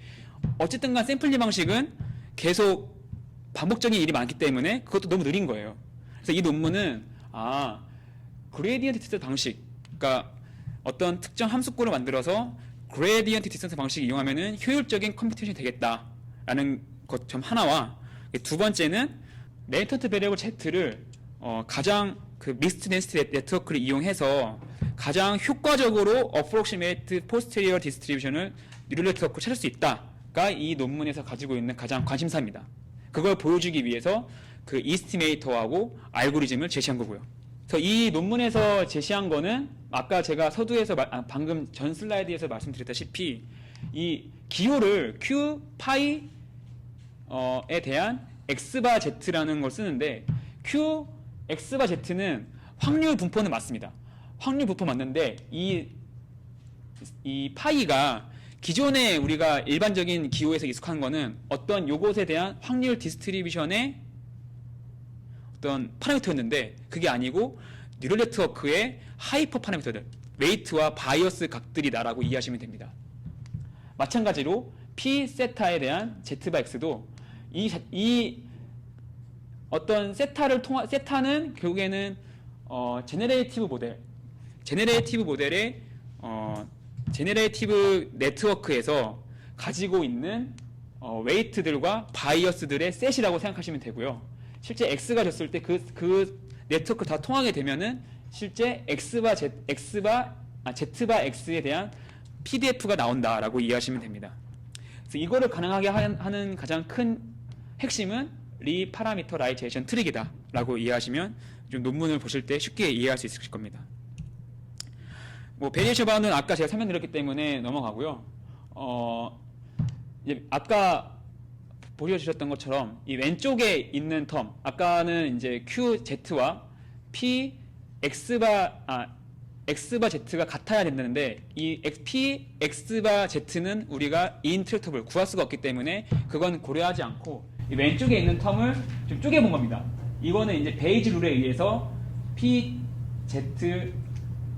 어쨌든 간 샘플링 방식은 계속 반복적인 일이 많기 때문에 그것도 너무 느린 거예요. 그래서 이 논문은 그레디언트 디스턴스 방식, 그러니까 어떤 특정 함수꼴을 만들어서 그레디언트 디스턴스 방식을 이용하면은 효율적인 컴퓨테이션이 되겠다라는 것 점 하나와 두 번째는 레이턴트 베리어블 Z를 가장 그 믹스드 덴시티 네트워크를 이용해서 가장 효과적으로 어프록시메이트 포스테리어 디스트리뷰션을 뉴럴 네트워크로 찾을 수 있다가 이 논문에서 가지고 있는 가장 관심사입니다. 그걸 보여주기 위해서 그 이스티메이터하고 알고리즘을 제시한 거고요. 그래서 이 논문에서 제시한 거는 아까 제가 서두에서 방금 전 슬라이드에서 말씀드렸다시피 이 기호를 Q, 파이에 대한 X바 Z라는 걸 쓰는데 Q, X바 Z는 확률 분포는 맞습니다. 확률 분포 맞는데 이 파이가 기존에 우리가 일반적인 기호에서 익숙한 거는 어떤 요것에 대한 확률 디스트리뷰션의 어떤 파라미터였는데 그게 아니고 뉴럴 네트워크의 하이퍼 파라미터들, 웨이트와 바이어스 각들이다라고 이해하시면 됩니다. 마찬가지로 P 세타에 대한 Z 바 X도 이 어떤 세타는 결국에는 제네레이티브 모델의 제네레이티브 네트워크에서 가지고 있는 웨이트들과 바이어스들의 셋이라고 생각하시면 되고요. 실제 X가 졌을 때 그 네트워크 다 통하게 되면은 실제 Z바 X에 대한 PDF가 나온다라고 이해하시면 됩니다. 그래서 이거를 가능하게 하는 가장 큰 핵심은 리파라미터라이제이션 트릭이다라고 이해하시면 좀 논문을 보실 때 쉽게 이해할 수 있으실 겁니다. 뭐 베리에이션 바운드는 아까 제가 설명드렸기 때문에 넘어가고요. 이제 아까 보여주셨던 것처럼 이 왼쪽에 있는 텀, 아까는 이제 QZ와 P X바 Z가 같아야 된다는데 이 P X바 Z는 우리가 인트랙터블 구할 수가 없기 때문에 그건 고려하지 않고 이 왼쪽에 있는 텀을 좀 쪼개본 겁니다. 이거는 이제 베이지 룰에 의해서 PZ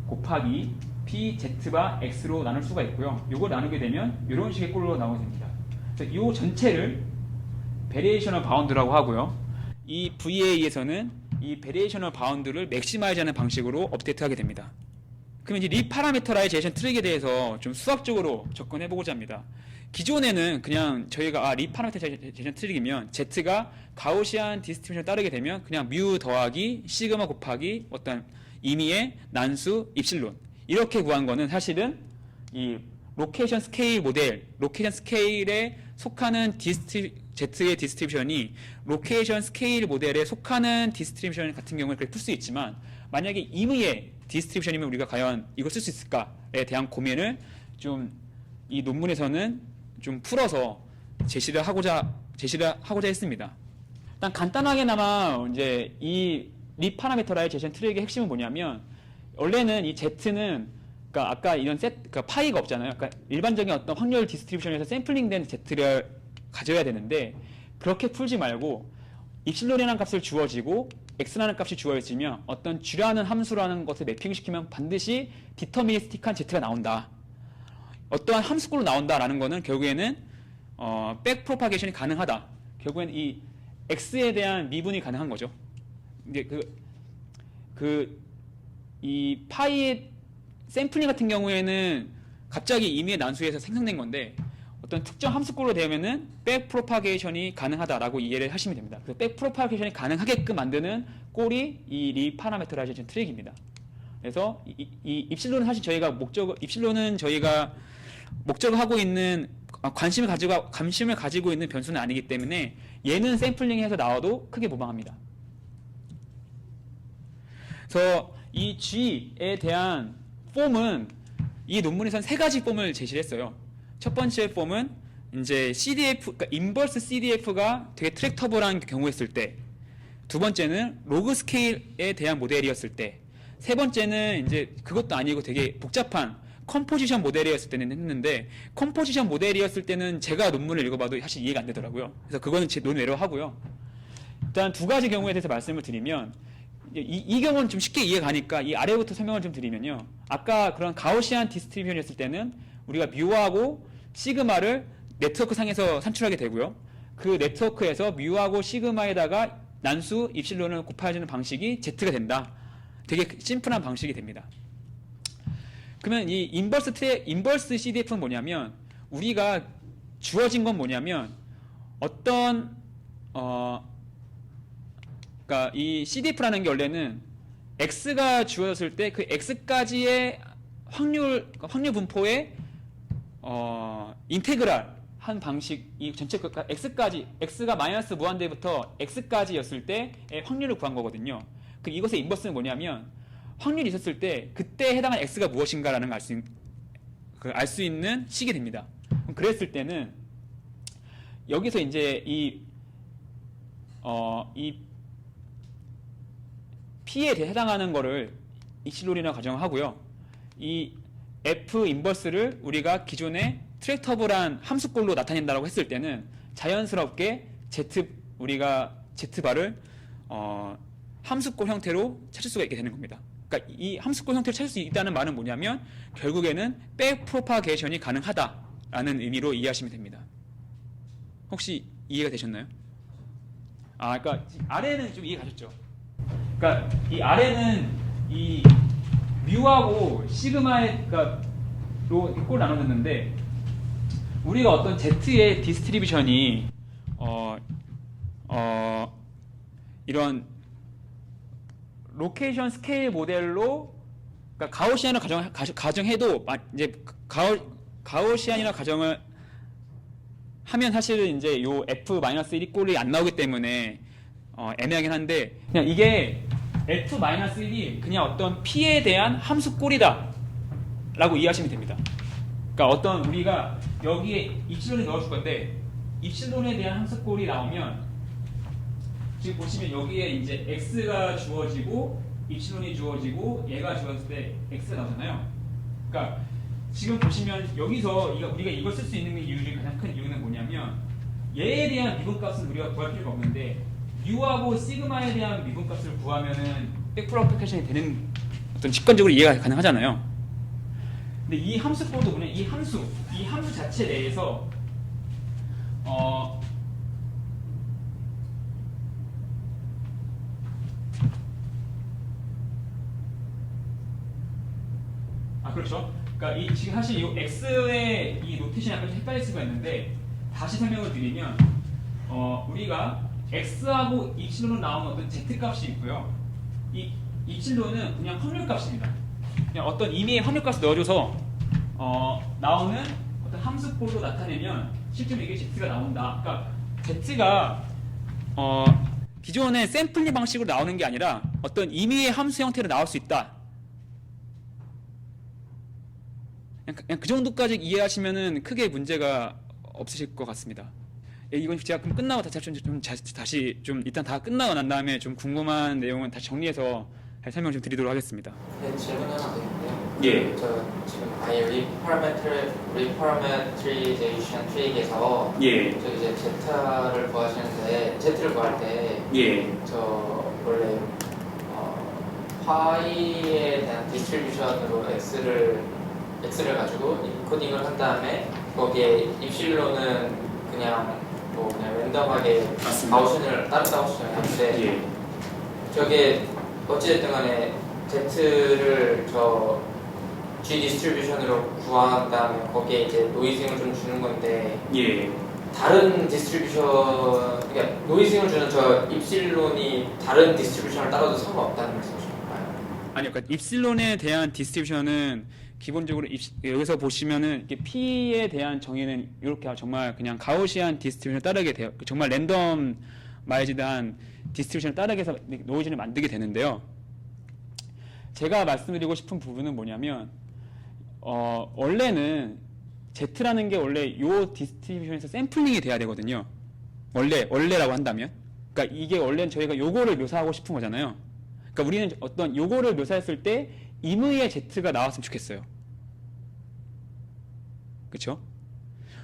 곱하기 PZ바 X로 나눌 수가 있고요. 이걸 나누게 되면 이런 식의 꼴로 나오게 됩니다. 그래서 이 전체를 베리에이셔널 바운드라고 하고요. 이 VA에서는 이 베리에이셔널 바운드를 맥시마이즈하는 방식으로 업데이트하게 됩니다. 그럼 이제 리파라미터라이제이션 트릭에 대해서 좀 수학적으로 접근해보고자 합니다. 기존에는 그냥 저희가 리파라미터라이제이션 트릭이면 Z가 가우시안 디스트리뷰션을 따르게 되면 그냥 뮤 더하기 시그마 곱하기 어떤 임의의 난수 입실론 이렇게 구한 거는 사실은 이 로케이션 스케일 모델, 로케이션 스케일에 속하는 Z의 디스트리뷰션이 로케이션 스케일 모델에 속하는 디스트리뷰션 같은 경우에 그렇게 풀 수 있지만 만약에 임의의 디스트리뷰션이면 우리가 과연 이걸 쓸 수 있을까에 대한 고민을 좀 이 논문에서는 좀 풀어서 제시를 하고자 했습니다. 일단 간단하게나마 이제 이 리파라미터라이제이션 트릭의 핵심은 뭐냐면 원래는 이 Z는 그러니까 아까 이런 그러니까 파이가 없잖아요. 그러니까 일반적인 어떤 확률 디스트리뷰션에서 샘플링된 Z를 가져야 되는데 그렇게 풀지 말고 입실론이라는 값을 주어지고 x라는 값이 주어지면 어떤 g라는 함수라는 것을 매핑시키면 반드시 디터미니스틱한 Z가 나온다. 어떠한 함수꼴로 나온다라는 거는 결국에는 백 프로파게이션이 가능하다. 결국에는 이 x에 대한 미분이 가능한 거죠. 이제 이 파이의 샘플링 같은 경우에는 갑자기 임의의 난수에서 생성된 건데 어떤 특정 함수꼴로 되면은 백 프로파게이션이 가능하다라고 이해를 하시면 됩니다. 그래서 백 프로파게이션이 가능하게끔 만드는 꼴이 이 리파라미터라이제이션 트릭입니다. 그래서 이 입실론은 사실 입실론은 저희가 목적을 하고 있는 관심을 가지고 있는 변수는 아니기 때문에 얘는 샘플링해서 나와도 크게 무방합니다. 그래서 이 G에 대한 폼은 이 논문에서는 세 가지 폼을 제시를 했어요. 첫 번째 폼은 이제 CDF, 그러니까 인버스 CDF가 되게 트랙터블한 경우였을 때, 두 번째는 로그 스케일에 대한 모델이었을 때, 세 번째는 이제 그것도 아니고 되게 복잡한 컴포지션 모델이었을 때는 했는데 컴포지션 모델이었을 때는 제가 논문을 읽어봐도 사실 이해가 안 되더라고요. 그래서 그거는 제 논외로 하고요. 일단 두 가지 경우에 대해서 말씀을 드리면 이 경우는 좀 쉽게 이해가 가니까 이 아래부터 설명을 좀 드리면요. 아까 그런 가우시안 디스트리뷰션이었을 때는 우리가 뮤하고 시그마를 네트워크 상에서 산출하게 되고요. 그 네트워크에서 뮤하고 시그마에다가 난수 입실론을 곱해주는 방식이 Z가 된다. 되게 심플한 방식이 됩니다. 그러면 이 인버스 CDF는 뭐냐면 우리가 주어진 건 뭐냐면 어떤 그러니까 이 CDF라는 게 원래는 X가 주어졌을 때 그 X까지의 확률 분포의 인테그랄 한 방식, 이 전체 X까지, X가 마이너스 무한대부터 X까지였을 때의 확률을 구한 거거든요. 그 이것의 인버스는 뭐냐면 확률이 있었을 때 그때 해당한 X가 무엇인가라는 걸 알 수 있는 식이 됩니다. 그랬을 때는 여기서 이제 이 P에 해당하는 거를 입실론이라고 가정하고요. 이 F 인버스를 우리가 기존에 트랙터블한 함수꼴로 나타낸다고 했을 때는 자연스럽게 우리가 Z바를 함수꼴 형태로 찾을 수가 있게 되는 겁니다. 그러니까 이 함수꼴 형태로 찾을 수 있다는 말은 뭐냐면 결국에는 백 프로파게이션이 가능하다라는 의미로 이해하시면 됩니다. 혹시 이해가 되셨나요? 그러니까 아래는 좀 이해 가셨죠? 그러니까 이 아래는 이 뮤하고 시그마의 로 꼴 나눠졌는데 우리가 어떤 Z의 디스트리뷰션이 이런 로케이션 스케일 모델로 그러니까 가우시안을 가정해도 이제 가우시안이라 가정을 하면 사실은 이제 요 F-1 꼴이 안 나오기 때문에 애매하긴 한데 그냥 이게 F-1이 그냥 어떤 P에 대한 함수 꼴이다 라고 이해하시면 됩니다. 그러니까 어떤 우리가 여기에 입실론을 넣어줄 건데 입실론에 대한 함수꼴이 나오면 지금 보시면 여기에 이제 x가 주어지고 입실론이 주어지고 얘가 주어졌을 때 x가 나오잖아요. 그러니까 지금 보시면 여기서 우리가 이걸 쓸 수 있는 이유 중에 가장 큰 이유는 뭐냐면 얘에 대한 미분값은 우리가 구할 필요가 없는데 u하고 시그마에 대한 미분값을 구하면은 백프로퍼케이션이 되는 어떤 직관적으로 이해가 가능하잖아요. 근데 이 함수꼴도 그냥 이 함수 자체 내에서 그렇죠. 그러니까 지금 사실 이 x의 이 노테이션이 약간 좀 헷갈릴 수가 있는데 다시 설명을 드리면 우리가 x하고 입실론으로 나오는 어떤 z 값이 있고요. 이 입실론은 그냥 확률 값입니다. 그냥 어떤 임의의 확률 값을 넣어줘서 나오는 어떤 함수꼴로 나타내면 실제로 이게 z가 나온다. 그러니까 z가 기존의 샘플링 방식으로 나오는 게 아니라 어떤 임의의 함수 형태로 나올 수 있다. 그냥 그 정도까지 이해하시면은 크게 문제가 없으실 것 같습니다. 이건 제가 그럼 끝나고 다시 좀 일단 다 끝나고 난 다음에 좀 궁금한 내용은 다시 정리해서 설명 좀 드리도록 하겠습니다. 네, 질문 하나 드릴게요. 예. 저 지금 아예 리파라메트리제이션 트릭에서 예. 저 이제 z를 구하시는데 z를 구할 때 예. 저 원래 파이에 대한 디스트리뷰션으로 x를 가지고 인코딩을 한 다음에 거기에 입실로는 그냥 랜덤하게 맞습니다. 가우션을 따른다고 하시잖아요. 근데 예. 저게 어찌됐든 간에 z를 저 g 디스트리뷰션으로 구한 다음에 거기에 이제 노이징을 좀 주는 건데 예. 다른 디스트리뷰션 그러니까 노이징을 주는 저 입실론이 다른 디스트리뷰션을 따라도 상관없다는 말씀이신가요? 아니요. 그러니까 입실론에 대한 디스트리뷰션은 기본적으로 여기서 보시면은 이렇게 P에 대한 정의는 이렇게 정말 그냥 가우시안 디스트리뷰션을 따르게 돼요. 정말 랜덤마이즈드한 디스트리뷰션을 따르게 해서 노이즈를 만들게 되는데요. 제가 말씀드리고 싶은 부분은 뭐냐면 원래는 Z라는 게 원래 요 디스트리뷰션에서 샘플링이 돼야 되거든요. 원래라고 한다면. 그러니까 이게 원래는 저희가 요거를 묘사하고 싶은 거잖아요. 그러니까 우리는 어떤 요거를 묘사했을 때 임의의 Z가 나왔으면 좋겠어요. 그렇죠?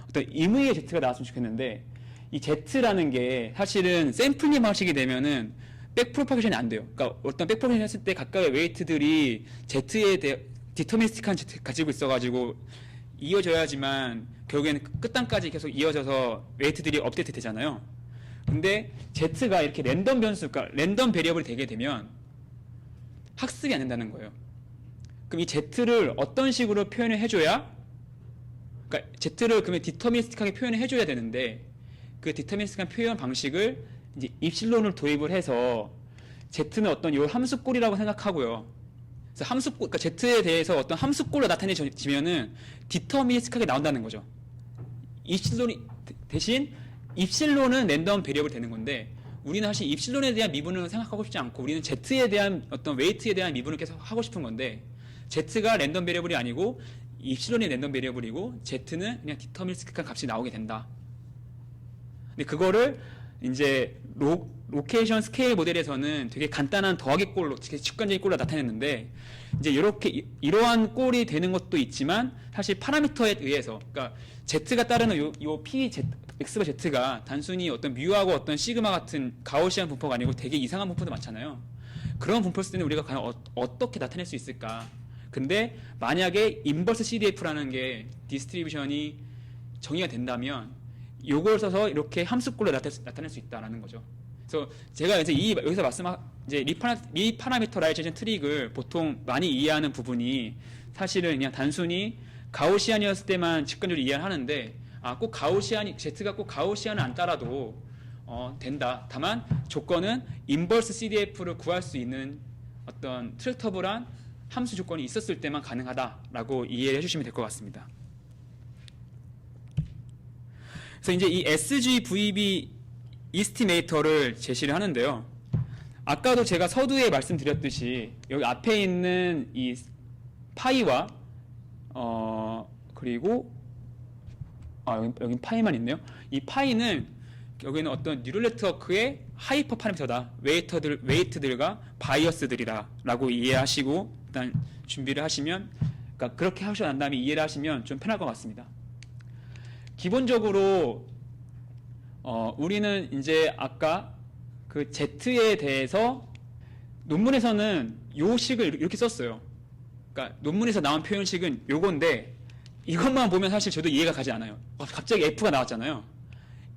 어떤 임의의 Z가 나왔으면 좋겠는데 이 Z라는 게 사실은 샘플링 방식이 되면은 백프로파게이션이 안 돼요. 그러니까 어떤 백프로파게이션 했을 때 각각의 웨이트들이 Z에 대해 디터미니스틱한 가지고 있어가지고 이어져야지만 결국에는 끝단까지 계속 이어져서 웨이트들이 업데이트 되잖아요. 근데 Z가 이렇게 랜덤 변수, 그러니까 랜덤 베리어블이 되게 되면 학습이 안 된다는 거예요. 그럼 이 Z를 어떤 식으로 표현을 해줘야, 그러니까 Z를 그러면 디터미니스틱하게 표현을 해줘야 되는데 그 디터미니스틱한 표현 방식을 이제 입실론을 도입을 해서 Z는 어떤 요 함수꼴이라고 생각하고요. 그래서 함수꼴, 그러니까 Z에 대해서 어떤 함수꼴로 나타내지면은 디터미니스틱하게 나온다는 거죠. 입실론이 대신 입실론은 랜덤 베리어블 되는 건데 우리는 사실 입실론에 대한 미분을 생각하고 싶지 않고 우리는 Z에 대한 어떤 웨이트에 대한 미분을 계속 하고 싶은 건데 Z가 랜덤 베리어블이 아니고 입실론이 랜덤 베리어블이고 Z는 그냥 디터미니스틱한 값이 나오게 된다. 근데 그거를 이제 로케이션 스케일 모델에서는 되게 간단한 더하기 꼴로, 직관적인 꼴로 나타냈는데 이제 이러한 꼴이 되는 것도 있지만 사실 파라미터에 의해서, 그러니까 Z가 따르는 요 P, X와 Z가 단순히 어떤 뮤하고 어떤 시그마 같은 가우시안 분포가 아니고 되게 이상한 분포도 많잖아요. 그런 분포를 쓸 때는 우리가 과연 어떻게 나타낼 수 있을까? 근데 만약에 인버스 CDF라는 게 디스트리뷰션이 정의가 된다면 요걸 써서 이렇게 함수꼴로 나타낼 수 있다라는 거죠. 그래서 제가 이제 여기서 이제 리파라미터라이제이션 트릭을 보통 많이 이해하는 부분이 사실은 그냥 단순히 가우시안이었을 때만 직관적으로 이해를 하는데 꼭 Z가 꼭 가우시안을 안 따라도 된다. 다만 조건은 인버스 CDF를 구할 수 있는 어떤 트랙터블한 함수 조건이 있었을 때만 가능하다라고 이해를 해주시면 될 것 같습니다. 그래서 이제 이 SGVB 이스티메이터를 제시를 하는데요. 아까도 제가 서두에 말씀드렸듯이 여기 앞에 있는 이 파이와 그리고 여기 파이만 있네요. 이 파이는 여기는 어떤 뉴럴 네트워크의 하이퍼 파라미터다. 웨이트들과 바이어스들이다라고 이해하시고 일단 준비를 하시면, 그러니까 그렇게 하시고 난 다음에 이해를 하시면 좀 편할 것 같습니다. 기본적으로 우리는 이제 아까 그 Z에 대해서 논문에서는 요 식을 이렇게 썼어요. 그러니까 논문에서 나온 표현식은 요건데 이것만 보면 사실 저도 이해가 가지 않아요. 갑자기 F가 나왔잖아요.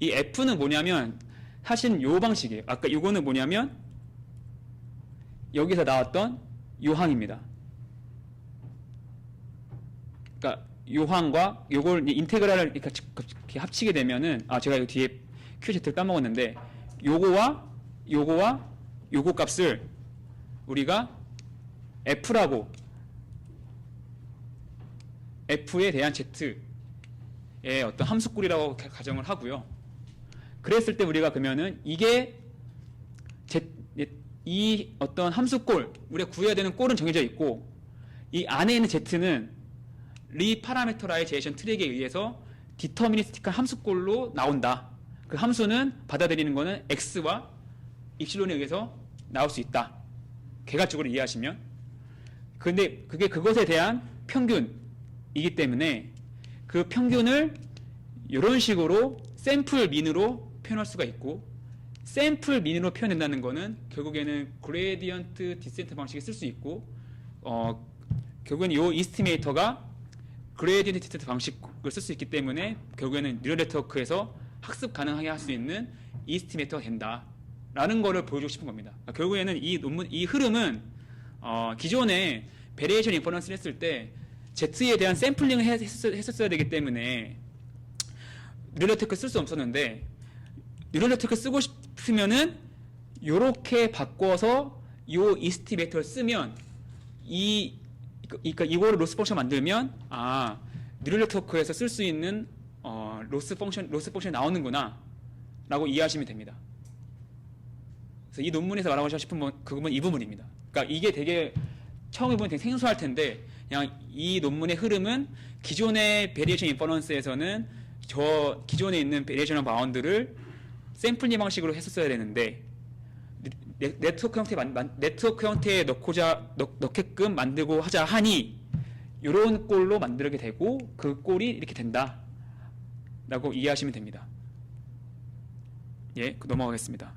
이 F는 뭐냐면 사실 요 방식이에요. 아까 요거는 뭐냐면 여기서 나왔던 요항입니다. 그러니까 요항과 요걸 인테그랄을 이렇게 합치게 되면은 제가 이 뒤에 QZ를 까먹었는데 요거 값을 우리가 F라고, F에 대한 Z의 어떤 함수꼴이라고 가정을 하고요. 그랬을 때 우리가 그러면은 이게 이 어떤 함수꼴, 우리가 구해야 되는 꼴은 정해져 있고 이 안에 있는 Z는 리파라메터라이제이션 트랙에 의해서 디터미니스틱한 함수꼴로 나온다. 그 함수는 받아들이는 거는 X와 입실론에 의해서 나올 수 있다. 개괄적으로 이해하시면. 근데 그게 그것에 대한 평균이기 때문에 그 평균을 이런 식으로 샘플 민으로 표현할 수가 있고, 샘플 민으로 표현된다는 거는 결국에는 그레디언트 디센트 방식을 쓸 수 있고, 결국엔 이 이스티메이터가 그레디언트 디센트 방식을 쓸 수 있기 때문에 결국에는 뉴럴 네트워크에서 학습 가능하게 할 수 있는 이스티메이터가 된다라는 거를 보여주고 싶은 겁니다. 그러니까 결국에는 이 흐름은 기존에 베리에이션 인퍼런스를 했을 때 Z에 대한 샘플링을 했었어야 되기 때문에 뉴럴 네트워크 쓸 수 없었는데, 뉴럴 네트워크 쓰고 싶으면은 요렇게 바꿔서 요 이스티메이터를 쓰면 그러니까 이거를 로스 펑션 만들면 뉴럴 네트워크에서 쓸 수 있는 로스 펑션이 나오는구나 라고 이해하시면 됩니다. 그래서 이 논문에서 말하고 싶은 그건 이 부분입니다. 그러니까 이게 되게 처음에 보면 되게 생소할 텐데, 그냥 이 논문의 흐름은 기존의 베리에이션 인퍼런스에서는 저 기존에 있는 베리에이션 바운드를 샘플링 방식으로 했었어야 되는데 네트워크 형태에 넣게끔 만들고 하자 하니 이런 꼴로 만들게 되고 그 꼴이 이렇게 된다 라고 이해하시면 됩니다. 예, 넘어가겠습니다.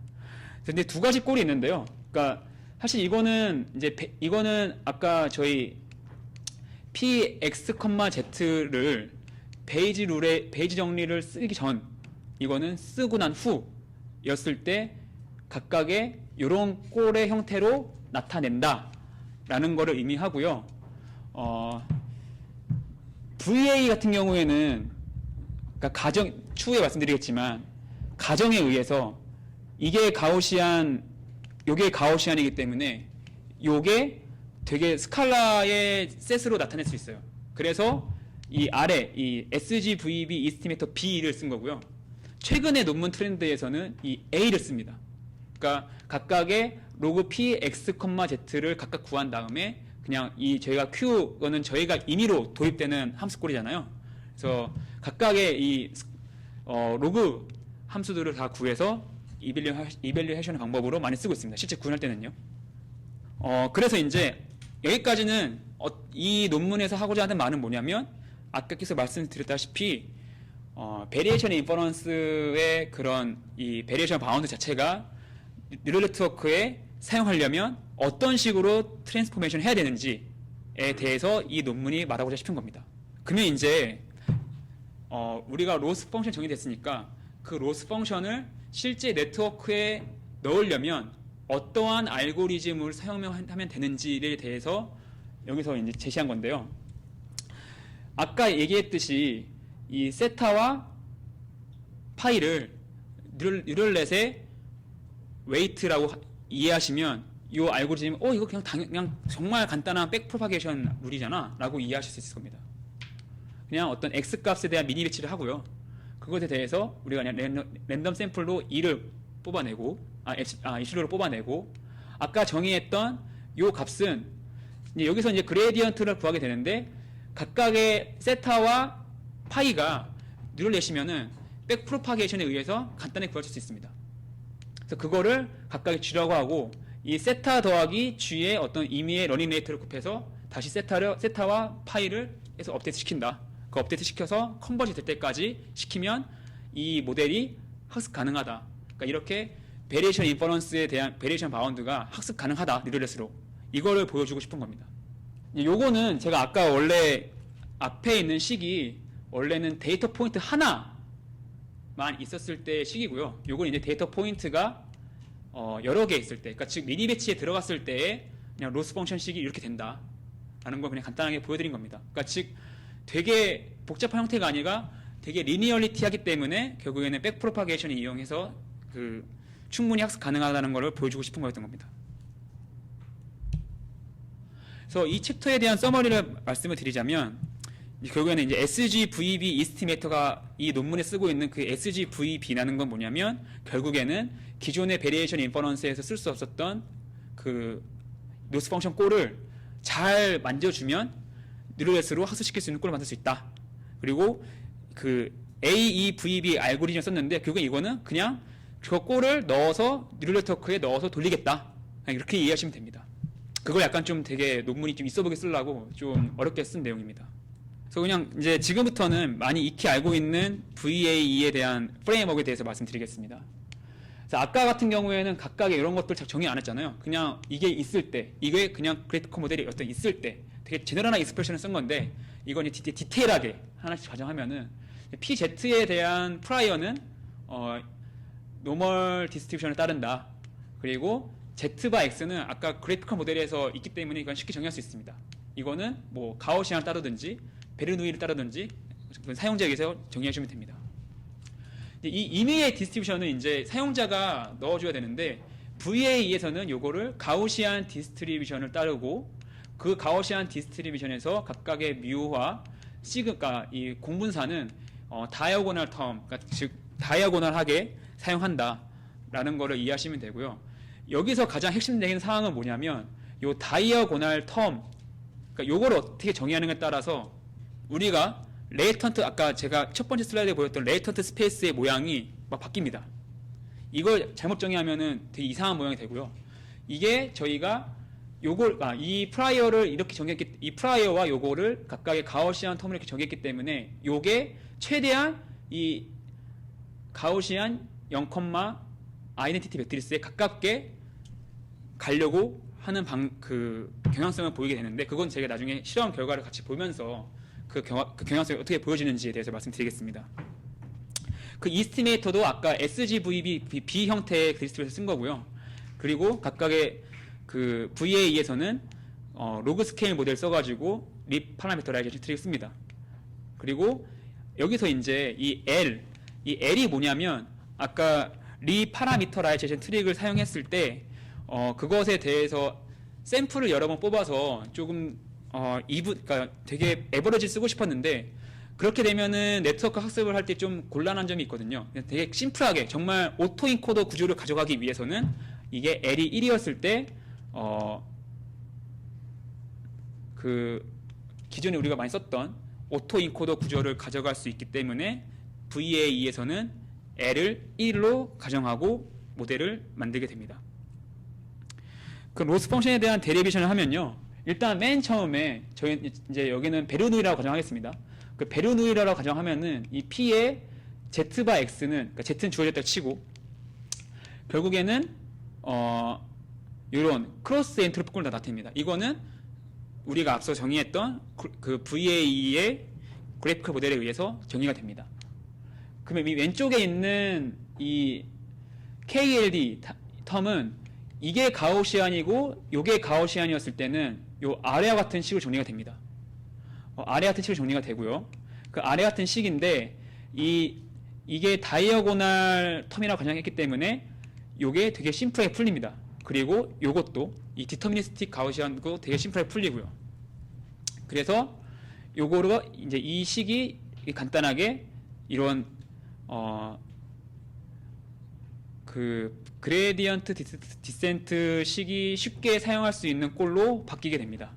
근데 두 가지 꼴이 있는데요. 그러니까 사실 이거는 아까 저희 px, z를 베이지 정리를 쓰기 전, 이거는 쓰고 난 후였을 때 각각의 이런 꼴의 형태로 나타낸다라는 것을 의미하고요. VA 같은 경우에는 그러니까 추후에 말씀드리겠지만 가정에 의해서 요게 가우시안이기 때문에 요게 되게 스칼라의 셋으로 나타낼 수 있어요. 그래서 이 아래 이 SGVB 이스티메이터 B를 쓴 거고요. 최근의 논문 트렌드에서는 이 A를 씁니다. 그러니까 각각의 로그 P, X, Z를 각각 구한 다음에 그냥 저희가 Q는 저희가 임의로 도입되는 함수꼴이잖아요. 그래서 각각의 이 로그 함수들을 다 구해서 이밸류에이션 방법으로 많이 쓰고 있습니다. 실제 구현할 때는요. 그래서 이제 여기까지는 이 논문에서 하고자 하는 말은 뭐냐면 아까 계속 말씀드렸다시피 베리에이션 인퍼런스의 그런 이 베리에이션 바운드 자체가 뉴럴 네트워크에 사용하려면 어떤 식으로 트랜스포메이션 해야 되는지에 대해서 이 논문이 말하고자 싶은 겁니다. 그러면 이제 우리가 로스 펑션 정의됐으니까 그 로스 펑션을 실제 네트워크에 넣으려면 어떠한 알고리즘을 사용하면 되는지에 대해서 여기서 이제 제시한 건데요. 아까 얘기했듯이 이 세타와 파이를 뉴럴넷의 웨이트라고 이해하시면 이 알고리즘 이거 그냥 정말 간단한 백프로파게이션 룰이잖아 라고 이해하실 수 있을 겁니다. 그냥 어떤 x 값에 대한 미니 배치를 하고요. 그것에 대해서 우리가 그냥 랜덤 샘플로 2를 뽑아내고 입실로를 뽑아내고, 아까 정의했던 이 값은 여기서 이제 그레디언트를 구하게 되는데 각각의 세타와 파이가 뉴럴 내시면은 백 프로파게이션에 의해서 간단히 구할 수 있습니다. 그래서 그거를 각각의 G라고 하고 이 세타 더하기 G의 어떤 임의의 러닝 레이트를 곱해서 다시 세타와 파이를 해서 업데이트 시킨다. 그 업데이트 시켜서 컨버지 될 때까지 시키면 이 모델이 학습 가능하다. 그러니까 이렇게 베리에이션 인퍼런스에 대한 베리에이션 바운드가 학습 가능하다. 뉴럴넷으로. 이거를 보여주고 싶은 겁니다. 요거는 제가 아까 원래 앞에 있는 식이 원래는 데이터 포인트 하나만 있었을 때 식이고요. 요건 이제 데이터 포인트가 여러 개 있을 때, 그러니까 즉 미니 배치에 들어갔을 때에 그냥 로스 펑션 식이 이렇게 된다. 라는 걸 그냥 간단하게 보여드린 겁니다. 그러니까 즉 되게 복잡한 형태가 아니라 되게 리니얼리티하기 때문에 결국에는 백 프로파게이션을 이용해서 충분히 학습 가능하다는 걸 보여주고 싶은 거였던 겁니다. 그래서 이 챕터에 대한 서머리를 말씀을 드리자면 결국에는 이제 SGVB 이스티메이터가 이 논문에 쓰고 있는 그 SGVB라는 건 뭐냐면 결국에는 기존의 베리에이션 인퍼런스에서 쓸 수 없었던 그 로스 펑션 꼴을 잘 만져주면 뉴럴넷으로 학습시킬 수 있는 꼴을 만들 수 있다. 그리고 그 AEVB 알고리즘을 썼는데 결국에 이거는 그냥 그 꼴을 넣어서 뉴럴 네트워크에 넣어서 돌리겠다. 이렇게 이해하시면 됩니다. 그걸 약간 좀 되게 논문이 좀 있어 보게 쓰려고 좀 어렵게 쓴 내용입니다. 그래서 그냥 이제 지금부터는 많이 익히 알고 있는 VAE에 대한 프레임워크에 대해서 말씀드리겠습니다. 그래서 아까 같은 경우에는 각각의 이런 것들 잘 정의 안 했잖아요. 그냥 이게 있을 때, 이게 그냥 그래피컬 모델이 어떤 있을 때 되게 제너럴한 익스프레션을 쓴 건데 이건 이제 디테일하게 하나씩 가정하면은 PZ에 대한 프라이어는 노멀 디스트리뷰션을 따른다. 그리고 Z바 X는 아까 그래피컬 모델에서 있기 때문에 이건 쉽게 정의할 수 있습니다. 이거는 뭐 가우시안을 따르든지 베르누이를 따르든지 사용자에게서 정의하시면 됩니다. 이 임의의 디스트리뷰션은 이제 사용자가 넣어줘야 되는데 VA에서는 요거를 가우시안 디스트리뷰션을 따르고 그 가우시안 디스트리뷰션에서 각각의 뮤와 시그가 이 공분사는 다이아고널 텀, 그러니까 즉 다이아고널하게 사용한다라는 거를 이해하시면 되고요. 여기서 가장 핵심적인 사항은 뭐냐면 요 다이아고널 텀, 그러니까 요걸 어떻게 정의하는가에 따라서 우리가 레이턴트, 아까 제가 첫 번째 슬라이드에 보였던 레이턴트 스페이스의 모양이 막 바뀝니다. 이걸 잘못 정의하면은 되게 이상한 모양이 되고요. 이게 저희가 요걸 이 프라이어를 이렇게 정했기, 이 프라이어와 요거를 각각의 가우시안 텀을 이렇게 정했기 때문에 요게 최대한 이 가우시안 0, 아이덴티티 매트리스에 가깝게 가려고 하는 그 경향성을 보이게 되는데 그건 제가 나중에 실험 결과를 같이 보면서 그 경향성이 어떻게 보여지는지에 대해서 말씀드리겠습니다. 그 이스티메이터도 아까 SGVB B 형태의 디스트리뷰션을 쓴 거고요. 그리고 각각의 그 VA에서는 로그 스케일 모델 써가지고 리 파라미터라이제이션 트릭을 씁니다. 그리고 여기서 이제 이 L이 뭐냐면 아까 리 파라미터라이제이션 트릭을 사용했을 때 그것에 대해서 샘플을 여러 번 뽑아서 조금 그러니까 되게 에버리지 쓰고 싶었는데 그렇게 되면은 네트워크 학습을 할 때 좀 곤란한 점이 있거든요. 되게 심플하게 정말 오토 인코더 구조를 가져가기 위해서는 이게 L이 1이었을 때 그 기존에 우리가 많이 썼던 오토 인코더 구조를 가져갈 수 있기 때문에 VAE에서는 L을 1로 가정하고 모델을 만들게 됩니다. 그 로스 펑션에 대한 데리베이션을 하면요. 일단 맨 처음에 저희 이제 여기는 베르누이라고 가정하겠습니다. 그 베르누이라고 가정하면은 이 P의 Z바 X는 그러니까 Z는 주어졌다고 치고 결국에는 이런 크로스 엔트로피 꼴로 나타납니다. 이거는 우리가 앞서 정의했던 그 VAE의 그래피컬 모델에 의해서 정의가 됩니다. 그러면 이 왼쪽에 있는 이 KLD 텀은 이게 가우시안이고 요게 가우시안이었을 때는 요 아래와 같은 식으로 정리가 됩니다. 아래 같은 식으로 정리가 되고요. 그 아래 같은 식인데 이게 다이어고널 텀이라고 가정했기 때문에 요게 되게 심플하게 풀립니다. 그리고 요것도 이 디터미니스틱 가우시안도 되게 심플하게 풀리고요. 그래서 요거로 이제 이 식이 간단하게 이런 그 그레디언트 디센트 식이 쉽게 사용할 수 있는 꼴로 바뀌게 됩니다.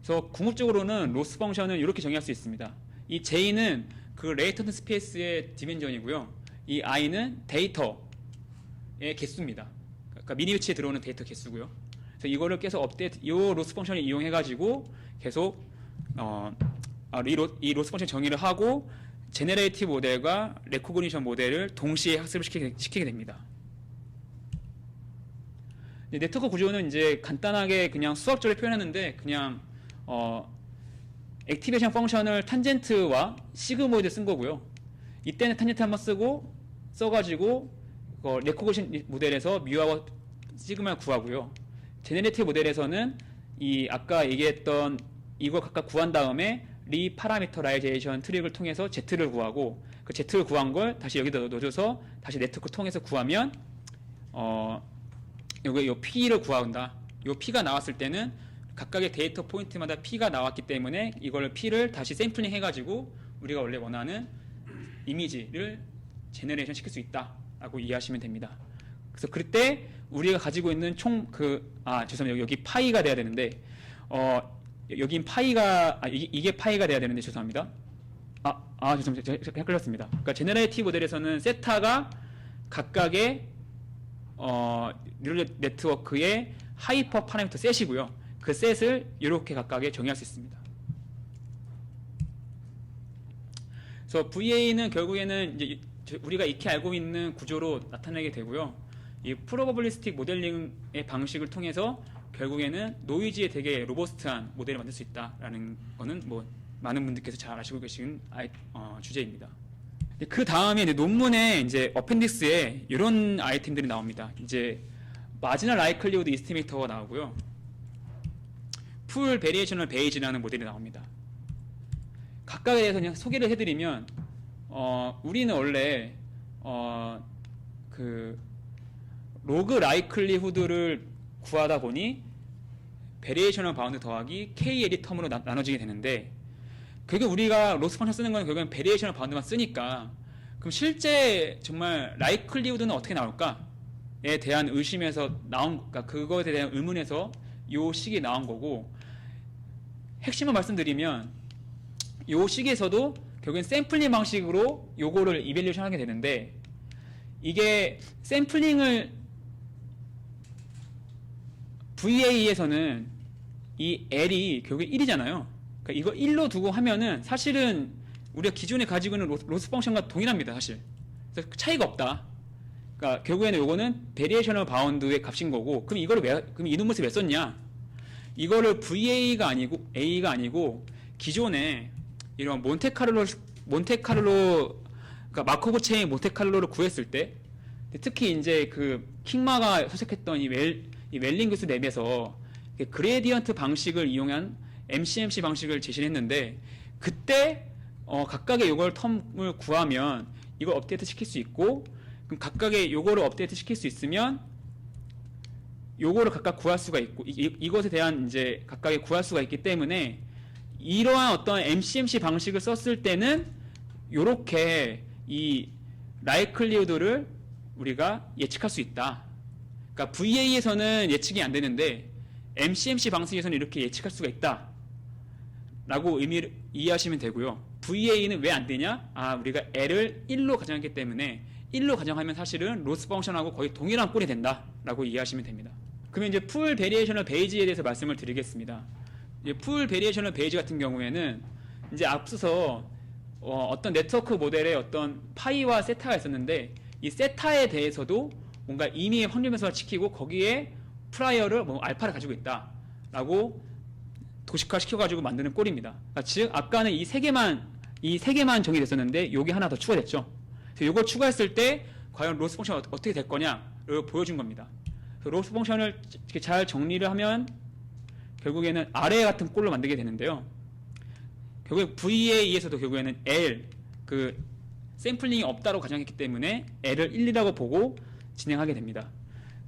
그래서 궁극적으로는 로스 펑션을 이렇게 정의할 수 있습니다. 이 J는 그 레이턴트 스페이스의 디멘전이고요. 이 I는 데이터의 개수입니다. 그러니까 미니 위치에 들어오는 데이터 개수고요. 그래서 이거를 계속 업데이트, 이 로스 펑션을 이용해가지고 계속 이 로스 펑션 정의를 하고 제네레이티브 모델과 레코그니션 모델을 동시에 학습을 시키게 됩니다. 네트워크 구조는 이제 간단하게 그냥 수학적으로 표현했는데 그냥 액티베이션 펑션을 탄젠트와 시그모이드 쓴 거고요. 이때는 탄젠트 한번 써가지고 레코그니션 모델에서 뮤하고 시그마를 구하고요. 제네레이티브 모델에서는 이 아까 얘기했던 이걸 각각 구한 다음에 리파라미터라이제이션 트릭을 통해서 Z를 구하고 그 Z를 구한 걸 다시 여기다 넣어줘서 다시 네트워크 통해서 구하면 여기 요 P를 구한다. 요 P가 나왔을 때는 각각의 데이터 포인트마다 P가 나왔기 때문에 이걸 P를 다시 샘플링 해가지고 우리가 원래 원하는 이미지를 제너레이션 시킬 수 있다라고 이해하시면 됩니다. 그래서 그때 우리가 가지고 있는 죄송합니다. 여기 파이가 돼야 되는데 여긴 파이가 이게 파이가 돼야 되는데 죄송합니다. 죄송합니다. 제가 헷갈렸습니다. 그러니까 제너레이티브 모델에서는 세타가 각각의 뉴럴 네트워크의 하이퍼 파라미터 셋이고요. 그 셋을 이렇게 각각에 정의할 수 있습니다. 그래서 VA는 결국에는 이제 우리가 익히 알고 있는 구조로 나타내게 되고요. 이 프로버블리스틱 모델링의 방식을 통해서 결국에는 노이즈에 되게 로버스트한 모델을 만들 수 있다라는 거는 뭐 많은 분들께서 잘 아시고 계신 주제입니다. 그 다음에 논문에 이제 어펜딕스에 이런 아이템들이 나옵니다. 이제 마지널 라이클리후드 이스티메이터가 나오고요. 풀 베리에이셔널 베이지라는 모델이 나옵니다. 각각에 대해서 그냥 소개를 해드리면 우리는 원래 그 로그 라이클리후드를 구하다 보니 베리에이셔널 바운드 더하기 KL이 텀으로 나눠지게 되는데 그게 우리가 로스 펑션 쓰는 건 결국엔 베리에이셔널 바운드만 쓰니까 그럼 실제 정말 라이클리후드는 어떻게 나올까에 대한 의심에서 그러니까 그거에 대한 의문에서 요 식이 나온 거고 핵심을 말씀드리면 요 식에서도 결국엔 샘플링 방식으로 요거를 이밸리에이션 하게 되는데 이게 샘플링을 VA에서는 이 L이 결국에 1이잖아요. 그러니까 이거 1로 두고 하면은 사실은 우리가 기존에 가지고 있는 로스 펑션과 동일합니다, 사실. 그래서 차이가 없다. 그러니까 결국에는 요거는 베리에이셔널 바운드의 값인 거고, 그럼 그럼 이 논문에서 왜 썼냐? 이거를 VA가 아니고 A가 아니고 기존에 이런 몬테카를로 그러니까 마코브 체인 몬테카를로를 구했을 때 특히 이제 그 킹마가 서식했던 이 웰링그스 랩에서 그레디언트 방식을 이용한 MCMC 방식을 제시를 했는데 그때 각각의 요걸 텀을 구하면 이걸 업데이트 시킬 수 있고 그럼 각각의 요거를 업데이트 시킬 수 있으면 요거를 각각 구할 수가 있고 이것에 대한 이제 각각의 구할 수가 있기 때문에 이러한 어떤 MCMC 방식을 썼을 때는 요렇게 이 라이클리후드를 우리가 예측할 수 있다. 그러니까 VA에서는 예측이 안 되는데 MCMC 방식에서는 이렇게 예측할 수가 있다. 라고 의미를 이해하시면 되고요. VA는 왜 안 되냐? 우리가 L을 1로 가정했기 때문에 1로 가정하면 사실은 로스 펑션하고 거의 동일한 꼴이 된다. 라고 이해하시면 됩니다. 그러면 이제 풀 베리에이셔널 베이지에 대해서 말씀을 드리겠습니다. 풀 베리에이셔널 베이지 같은 경우에는 이제 앞서서 어떤 네트워크 모델에 어떤 파이와 세타가 있었는데 이 세타에 대해서도 뭔가 임의의 확률 변수를 지키고 거기에 프라이어를 알파를 가지고 있다라고 도식화 시켜가지고 만드는 꼴입니다. 그러니까 즉 아까는 이 세 개만 정의됐었는데 요게 하나 더 추가됐죠. 그래서 요걸 추가했을 때 과연 로스 펑션 어떻게 될 거냐를 보여준 겁니다. 그래서 로스 펑션을 이렇게 잘 정리를 하면 결국에는 아래 같은 꼴로 만들게 되는데요. 결국에 VA에서도 결국에는 L 샘플링이 없다고 가정했기 때문에 L을 1이라고 보고 진행하게 됩니다.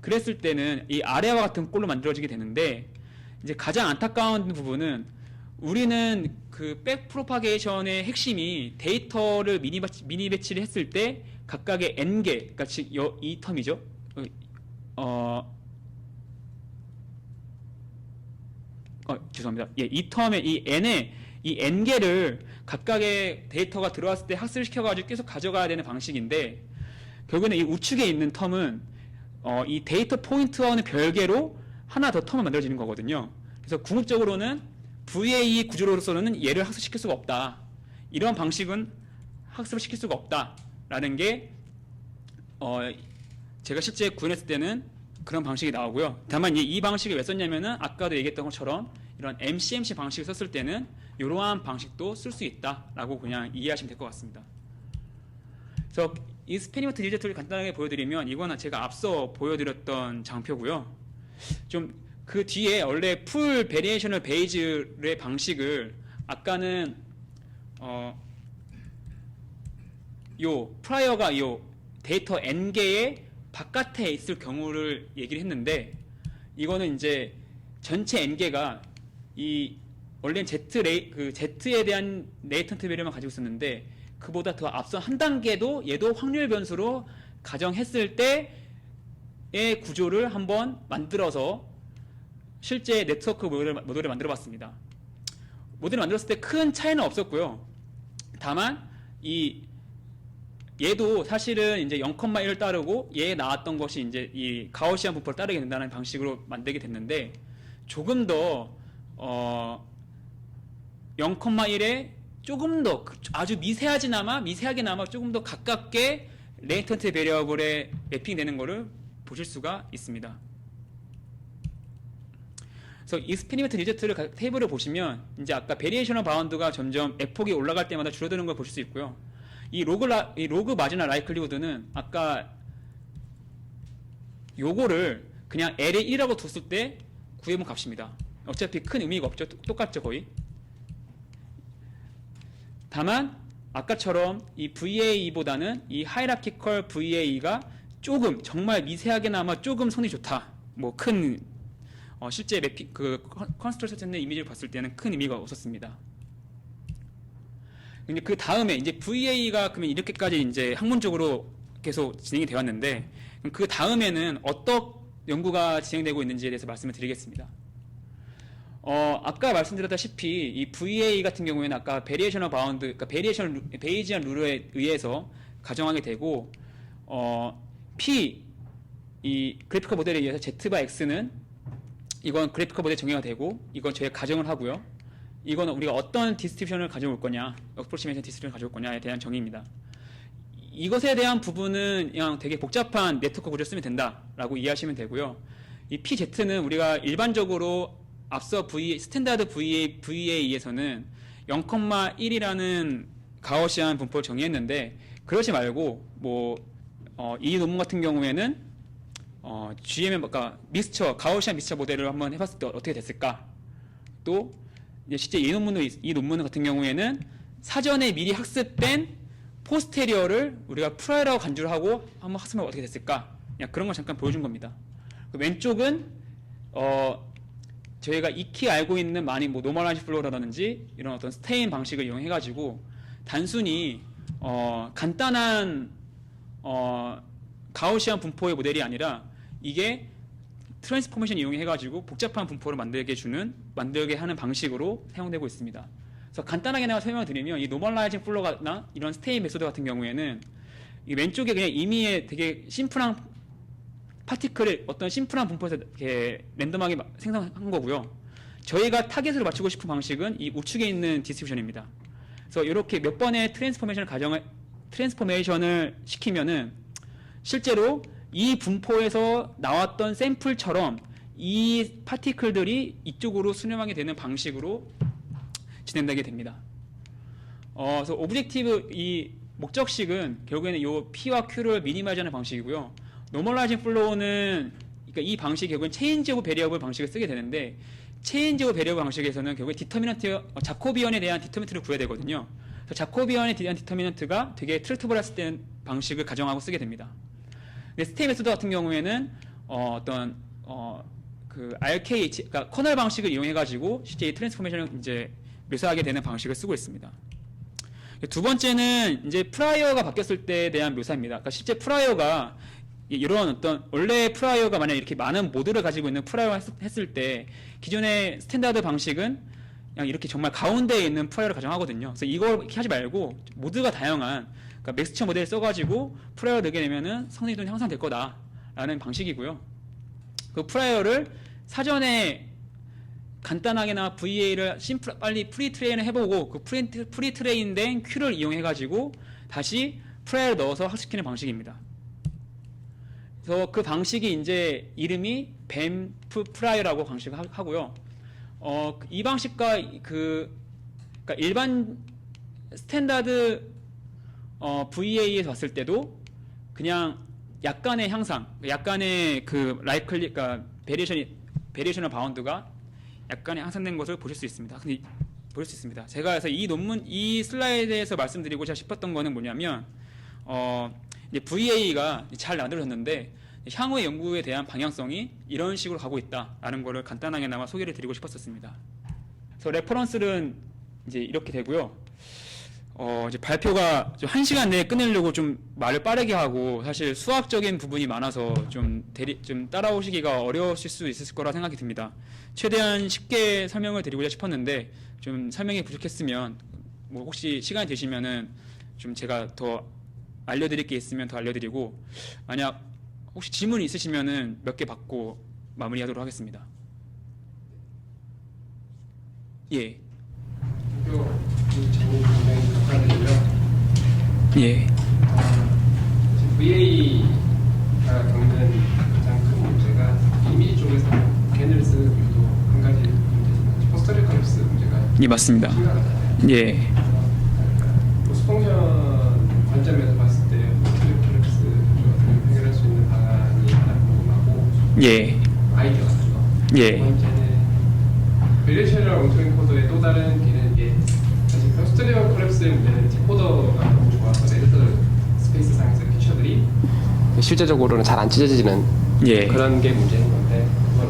그랬을 때는 이 아래와 같은 꼴로 만들어지게 되는데 이제 가장 안타까운 부분은 우리는 그 백 프로파게이션의 핵심이 데이터를 미니 배치를 했을 때 각각의 n개, 그러니까 즉 이 텀이죠. 죄송합니다. 예, 이 텀에 이 n의 이 n개를 각각의 데이터가 들어왔을 때 학습을 시켜가지고 계속 가져가야 되는 방식인데 결국에는 이 우측에 있는 텀은 이 데이터 포인트와는 별개로 하나 더 텀을 만들어지는 거거든요. 그래서 궁극적으로는 VAE 구조로서는 얘를 학습시킬 수가 없다. 이런 방식은 학습을 시킬 수가 없다라는 게 제가 실제 구현했을 때는 그런 방식이 나오고요. 다만 이 방식을 왜 썼냐면은 아까도 얘기했던 것처럼 이런 MCMC 방식을 썼을 때는 이러한 방식도 쓸 수 있다라고 그냥 이해하시면 될 것 같습니다. 그래서 이 스패니머트 디저트를 간단하게 보여드리면 이거는 제가 앞서 보여드렸던 장표고요. 좀 그 뒤에 원래 풀 베리에이셔널 베이즈의 방식을 아까는 요 프라이어가 요 데이터 n개의 바깥에 있을 경우를 얘기를 했는데 이거는 이제 전체 n개가 이 원래는 Z에 대한 레이턴트 배려만 가지고 있었는데 그보다 더 앞선 한 단계도 얘도 확률 변수로 가정했을 때의 구조를 한번 만들어서 실제 네트워크 모델을 만들어 봤습니다. 모델을 만들었을 때 큰 차이는 없었고요. 다만 얘도 사실은 이제 0,1을 따르고 얘에 나왔던 것이 이제 이 가우시안 분포를 따르게 된다는 방식으로 만들게 됐는데 조금 더 0,1에 조금 더 아주 미세하게나마 조금 더 가깝게 레이턴트 베리어블에 매핑되는 것을 보실 수가 있습니다. 그래서 이 스패니머트 디저트를 테이블을 보시면 이제 아까 베리에이셔널 바운드가 점점 F폭이 올라갈 때마다 줄어드는 걸 보실 수 있고요. 이 로그 마지나 라이클리후드는 아까 요거를 그냥 L에 1이라고 뒀을 때 구해본 값입니다. 어차피 큰 의미가 없죠. 똑같죠, 거의. 다만 아까처럼 이 VAE보다는 이 하이라키컬 VAE가 조금 정말 미세하게나마 조금 손이 좋다. 뭐 큰 실제 매핑 컨스트럭션의 이미지를 봤을 때는 큰 의미가 없었습니다. 근데 그 다음에 이제 VAE가 그러면 이렇게까지 이제 학문적으로 계속 진행이 되었는데 그 다음에는 어떤 연구가 진행되고 있는지에 대해서 말씀을 드리겠습니다. 아까 말씀드렸다시피 이 VA 같은 경우에는 아까 베리에이셔널 바운드, 그러니까 베이지안 룰에 의해서 가정하게 되고, 이 그래피컬 모델에 의해서 Z/X는 이건 그래피컬 모델 정의가 되고, 이건 저희가 가정을 하고요. 이거는 우리가 어떤 디스트리뷰션을 가져올 거냐, 어프로치메이션 디스트리뷰션을 가져올 거냐에 대한 정의입니다. 이것에 대한 부분은 그냥 되게 복잡한 네트워크 구조를 쓰면 된다라고 이해하시면 되고요. 이 PZ는 우리가 일반적으로 앞서 스탠다드 VA에서는 0,1이라는 가우시안 분포를 정의했는데 그러지 말고 이 논문 같은 경우에는 GMM 그러니까 가우시안 믹스처 모델을 한번 해봤을 때 어떻게 됐을까? 또 이제 실제 이 논문 같은 경우에는 사전에 미리 학습된 포스테리어를 우리가 프라이어라고 간주를 하고 한번 학습하면 어떻게 됐을까? 그냥 그런 걸 잠깐 보여준 겁니다. 왼쪽은 저희가 익히 알고 있는 많이 노멀라이즈 플로우라든지 이런 어떤 스테인 방식을 이용해가지고 단순히 간단한 가우시안 분포의 모델이 아니라 이게 트랜스포메이션 이용해가지고 복잡한 분포를 만들게 하는 방식으로 사용되고 있습니다. 그래서 간단하게 내가 설명을 드리면 이 노멀라이징 플로우나 이런 스테인 메소드 같은 경우에는 이 왼쪽에 그냥 임의의 되게 심플한 파티클을 어떤 심플한 분포에서 이렇게 랜덤하게 생성한 거고요. 저희가 타겟을 맞추고 싶은 방식은 이 우측에 있는 디스트리뷰션입니다. 그래서 이렇게 몇 번의 트랜스포메이션을 시키면은 실제로 이 분포에서 나왔던 샘플처럼 이 파티클들이 이쪽으로 수렴하게 되는 방식으로 진행되게 됩니다. 그래서 오브젝티브 이 목적식은 결국에는 이 P와 Q를 미니마이즈하는 방식이고요. 노멀라이징 플로우는 그러니까 이 방식이 결국엔 체인지 오브 베리어블 방식을 쓰게 되는데 체인지 오브 베리어블 방식에서는 결국에 디터미넌트 자코비언에 대한 디터미넌트를 구해야 되거든요. 그래서 자코비언에 대한 디터미넌트가 되게 트랙터블했을 때 방식을 가정하고 쓰게 됩니다. 근데 스테이 메소드 같은 경우에는 RKH 그러니까 커널 방식을 이용해 가지고 실제 이 트랜스포메이션을 이제 묘사하게 되는 방식을 쓰고 있습니다. 두 번째는 이제 프라이어가 바뀌었을 때에 대한 묘사입니다. 그러니까 실제 프라이어가 이런 어떤 원래 프라이어가 만약 이렇게 많은 모드를 가지고 있는 프라이어 했을 때 기존의 스탠다드 방식은 그냥 이렇게 정말 가운데에 있는 프라이어를 가정하거든요. 그래서 이걸 이렇게 하지 말고 모드가 다양한 그러니까 믹스처 모델을 써가지고 프라이어 넣게 되면은 성능이 좀 향상될 거다라는 방식이고요. 그 프라이어를 사전에 간단하게나 VA를 빨리 프리 트레인을 해보고 그 프리 트레인된 큐를 이용해가지고 다시 프라이어를 넣어서 학습시키는 방식입니다. 그래서 그 방식이 이제 이름이 뱀프 프라이어라고 방식을 하고요. 이 방식과 그러니까 일반 스탠다드 VA에서 봤을 때도 그냥 약간의 향상, 약간의 그 라이클리, 그러니까 베리에이셔널 바운드가 약간의 향상된 것을 보실 수 있습니다. 근데 보실 수 있습니다. 제가 그래서 이 슬라이드에서 말씀드리고자 싶었던 거는 뭐냐면 이제 VA가 잘 만들어졌는데 향후의 연구에 대한 방향성이 이런 식으로 가고 있다라는 거를 간단하게나마 소개를 드리고 싶었었습니다. 그래서 레퍼런스는 이제 이렇게 되고요. 이제 발표가 좀 1시간 내에 끝내려고 좀 말을 빠르게 하고 사실 수학적인 부분이 많아서 좀 따라오시기가 어려우실 수 있을 거라 생각이 듭니다. 최대한 쉽게 설명을 드리고자 싶었는데 좀 설명이 부족했으면 뭐 혹시 시간이 되시면은 좀 제가 더 알려드릴 게 있으면 더 알려드리고 만약 혹시 질문이 있으시면은 몇 개 받고 마무리하도록 하겠습니다. 예. 제목 굉장히 감사드리고요. 예. VA가 겪는 가장 큰 문제가 이미지 쪽에서 걔네스 유도 한 가지 문제지만 포스터리어 컬립스 문제가 예, 맞습니다. 심각하잖아요. 예. 로스펑션 관점에서 봤을 때 포스터리어 컬립스 쪽을 해결할 수 있는 방안이 하나 궁금하고 예. 아이디어 같은 거. 예. 두 번째는 밸리에이션이랑 옹토잉 코더의 또 다른 기능인 게 사실 포스터리어 컬립스의 문제는 디코더가 너무 좋아서 에디터 스페이스 상에서 피처들이 실제적으로는 잘 안 찢어지는 예. 그런 게 문제인 건데 그걸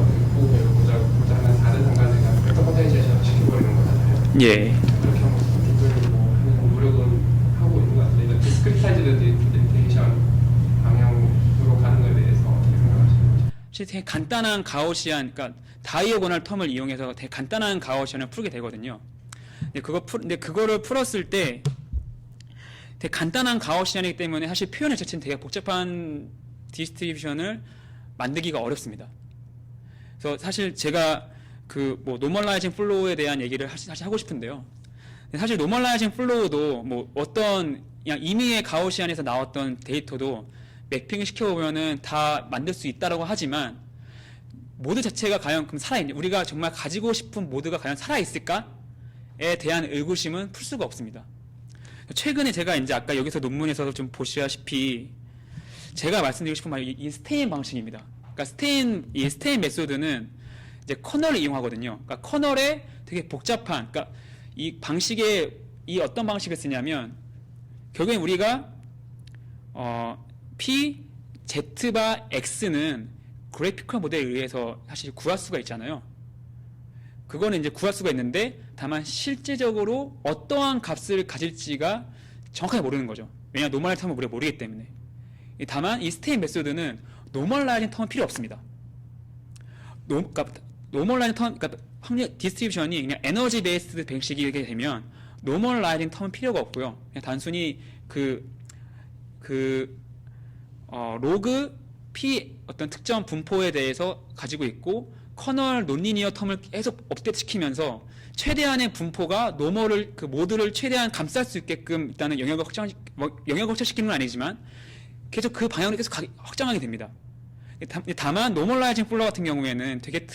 보자 하는 다른 상관을 벡터 포텐시에이션 시켜버리는 거잖아요. 예. 그렇게 하면 하는 노력은 하고 있는 것 같은데 디스크리타이즈드 디테이션 방향으로 가는 것에 대해서 어떻게 생각하시는지? 사실 되게 간단한 가우시안, 그러니까 다이어고널 텀을 이용해서 되게 간단한 가우시안을 풀게 되거든요. 근데 그거를 풀었을 때 되게 간단한 가우시안이기 때문에 사실 표현의 자체는 되게 복잡한 디스트리뷰션을 만들기가 어렵습니다. 그래서 사실 제가 그 뭐 노멀라이징 플로우에 대한 얘기를 사실 하고 싶은데요. 사실 노멀라이징 플로우도 뭐 어떤 그냥 임의의 가우시안에서 나왔던 데이터도 매핑을 시켜보면은 다 만들 수 있다라고 하지만 모드 자체가 과연 그럼 살아있냐? 우리가 정말 가지고 싶은 모드가 과연 살아있을까?에 대한 의구심은 풀 수가 없습니다. 최근에 제가 이제 아까 여기서 논문에서 좀 보시다시피 제가 말씀드리고 싶은 말이 이 스테인 방식입니다. 그러니까 이 스테인 메소드는 이제 커널을 이용하거든요. 그러니까 커널에 되게 복잡한, 그러니까 이 방식에 이 어떤 방식을 쓰냐면 결국엔 우리가 P, Z바 X는 그래피컬 모델에 의해서 사실 구할 수가 있잖아요. 그거는 이제 구할 수가 있는데 다만 실제적으로 어떠한 값을 가질지가 정확하게 모르는 거죠. 왜냐하면 노멀라이징 텀을 우리가 모르기 때문에. 다만 이 스테인 메소드는 노멀라이징 텀은 필요 없습니다. 그러니까 노멀라이징 텀, 그러니까 확률 디스트리뷰션이 그냥 에너지 베이스드 방식이게 되면 노멀라이징 텀은 필요가 없고요. 그냥 단순히 로그 P 어떤 특정 분포에 대해서 가지고 있고 커널 논리니어 텀을 계속 업데이트 시키면서 최대한의 분포가 노멀을 그 모드를 최대한 감쌀 수 있게끔 일단은 영역을 확장시키는 건 아니지만 계속 그 방향으로 계속 확장하게 됩니다. 다만 노멀라이징 플로우 같은 경우에는 되게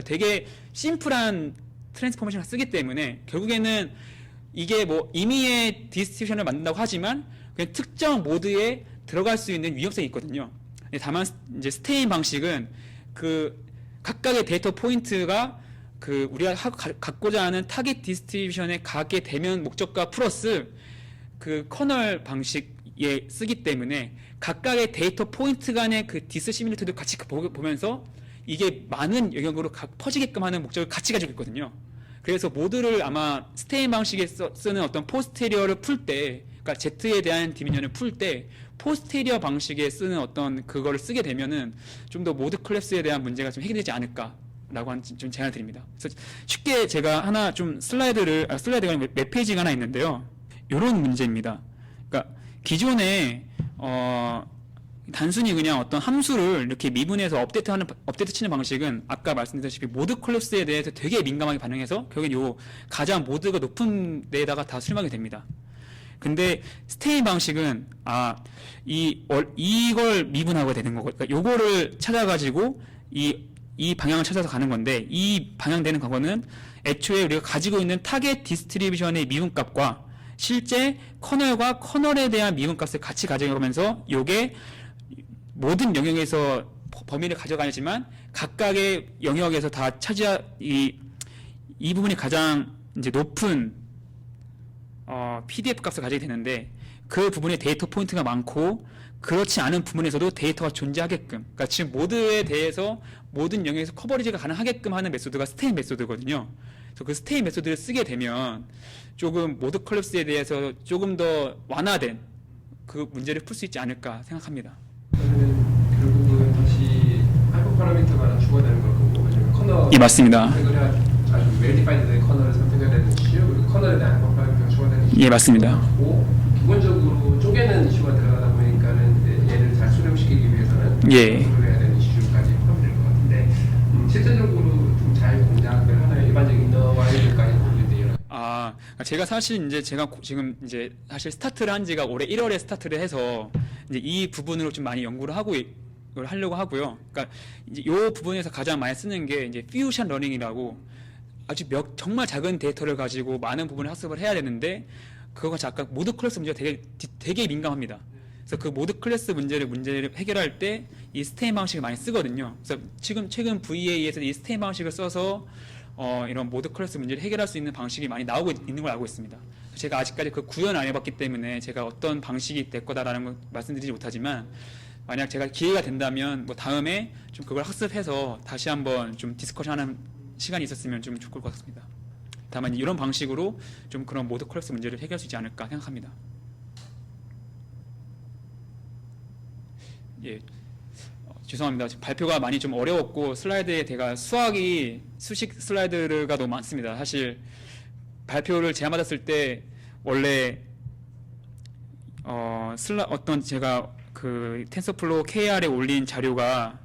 되게 심플한 트랜스포메이션을 쓰기 때문에 결국에는 이게 뭐 임의의 디스트리뷰션을 만든다고 하지만 그냥 특정 모드에 들어갈 수 있는 위험성이 있거든요. 다만 이제 스테인 방식은 그 각각의 데이터 포인트가 그 우리가 갖고자 하는 타겟 디스트리뷰션에 가게 되면 목적과 플러스 그 커널 방식에 쓰기 때문에 각각의 데이터 포인트 간의 그 디스시밀리티도 같이 보면서 이게 많은 영역으로 퍼지게끔 하는 목적을 같이 가지고 있거든요. 그래서 모드를 아마 스테인 방식에 쓰는 어떤 포스테리어를 풀 때, 그러니까 Z에 대한 디미전을 풀 때 포스테리어 방식에 쓰는 어떤 그거를 쓰게 되면은 좀 더 모드 클래스에 대한 문제가 좀 해결되지 않을까라고 한 좀 제안을 드립니다. 그래서 쉽게 제가 하나 좀 슬라이드가 아니라 웹페이지가 하나 있는데요. 이런 문제입니다. 그러니까 기존에 단순히 그냥 어떤 함수를 이렇게 미분해서 업데이트 치는 방식은 아까 말씀드렸다시피 모드 클래스에 대해서 되게 민감하게 반응해서 결국엔 요 가장 모드가 높은 데에다가 다 수렴하게 됩니다. 근데 스테인 방식은 이걸 미분하고 되는 거고, 그러니까 요거를 찾아가지고 이 방향을 찾아서 가는 건데, 이 방향되는 거는 애초에 우리가 가지고 있는 타겟 디스트리뷰션의 미분값과 실제 커널과 커널에 대한 미분값을 같이 가져가면서 요게 모든 영역에서 범위를 가져가지만 각각의 영역에서 다 이 부분이 가장 이제 높은 PDF 값을 가지게 되는데, 그 부분에 데이터 포인트가 많고 그렇지 않은 부분에서도 데이터가 존재하게끔, 그러니까 지금 모드에 대해서 모든 영역에서 커버리지가 가능하게끔 하는 메소드가 스테인 메소드거든요. 그래서 그 스테인 메소드를 쓰게 되면 조금 모드 컬랩스에 대해서 조금 더 완화된 그 문제를 풀 수 있지 않을까 생각합니다. 그러면 결국은 다시 하이퍼 파라미터가 하나 추가되는 걸 거고, 왜냐면 커널 예, 맞습니다. 선택을 해야 아주 웰 디파인드 커널을 선택해야 되는 이슈, 그리고 커널에 대한 하이퍼 파라미터가 추가되는 이슈. 예, 맞습니다. 기본적으로 쪼개는 이슈가 들어가다 보니까는 이제 얘를 잘 수렴시키기 위해서는 예. 해야 되는 이슈까지 포함될 것 같은데, 실제적으로 좀 잘 공략을 하나요? 일반적인 인너와이드까지 모르는데요. 제가 사실 이제 지금 이제 사실 스타트를 한 지가 올해 1월에 스타트를 해서 이제 이 부분으로 좀 많이 연구를 하려고 하고요. 그러니까 이제 이 부분에서 가장 많이 쓰는 게 이제 퓨전 러닝이라고 아주 정말 작은 데이터를 가지고 많은 부분을 학습을 해야 되는데, 그거가 잠깐 모드 클래스 문제가 되게 민감합니다. 그래서 그 모드 클래스 문제를 해결할 때 이 스테인 방식을 많이 쓰거든요. 그래서 최근 VA에서 이 스테인 방식을 써서 이런 모드 클래스 문제를 해결할 수 있는 방식이 많이 나오고 있는 걸 알고 있습니다. 제가 아직까지 그 구현 안 해봤기 때문에 제가 어떤 방식이 될 거다라는 걸 말씀드리지 못하지만, 만약 제가 기회가 된다면 뭐 다음에 좀 그걸 학습해서 다시 한번 좀 디스커션하는 시간이 있었으면 좀 좋을 것 같습니다. 다만 이런 방식으로 좀 그런 모드 클래스 문제를 해결할 수 있지 않을까 생각합니다. 예, 죄송합니다. 지금 발표가 많이 좀 어려웠고 슬라이드에 제가 수식 슬라이드가 너무 많습니다. 사실 발표를 제안받았을 때 원래 제가 그 텐서플로우 KR에 올린 자료가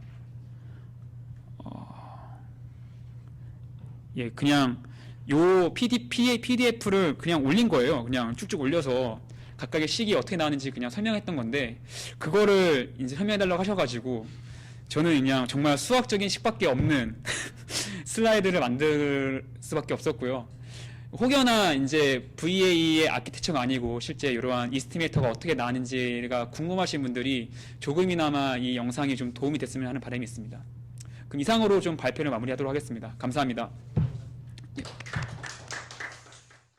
그냥 요 PDF를 그냥 올린 거예요. 그냥 쭉쭉 올려서 각각의 식이 어떻게 나왔는지 그냥 설명했던 건데, 그거를 이제 설명해달라고 하셔가지고 저는 그냥 정말 수학적인 식밖에 없는 슬라이드를 만들 수밖에 없었고요. 혹여나 이제 VA의 아키텍처가 아니고 실제 이러한 이스티메이터가 어떻게 나왔는지가 궁금하신 분들이 조금이나마 이 영상이 좀 도움이 됐으면 하는 바람이 있습니다. 그럼 이상으로 좀 발표를 마무리하도록 하겠습니다. 감사합니다. 예.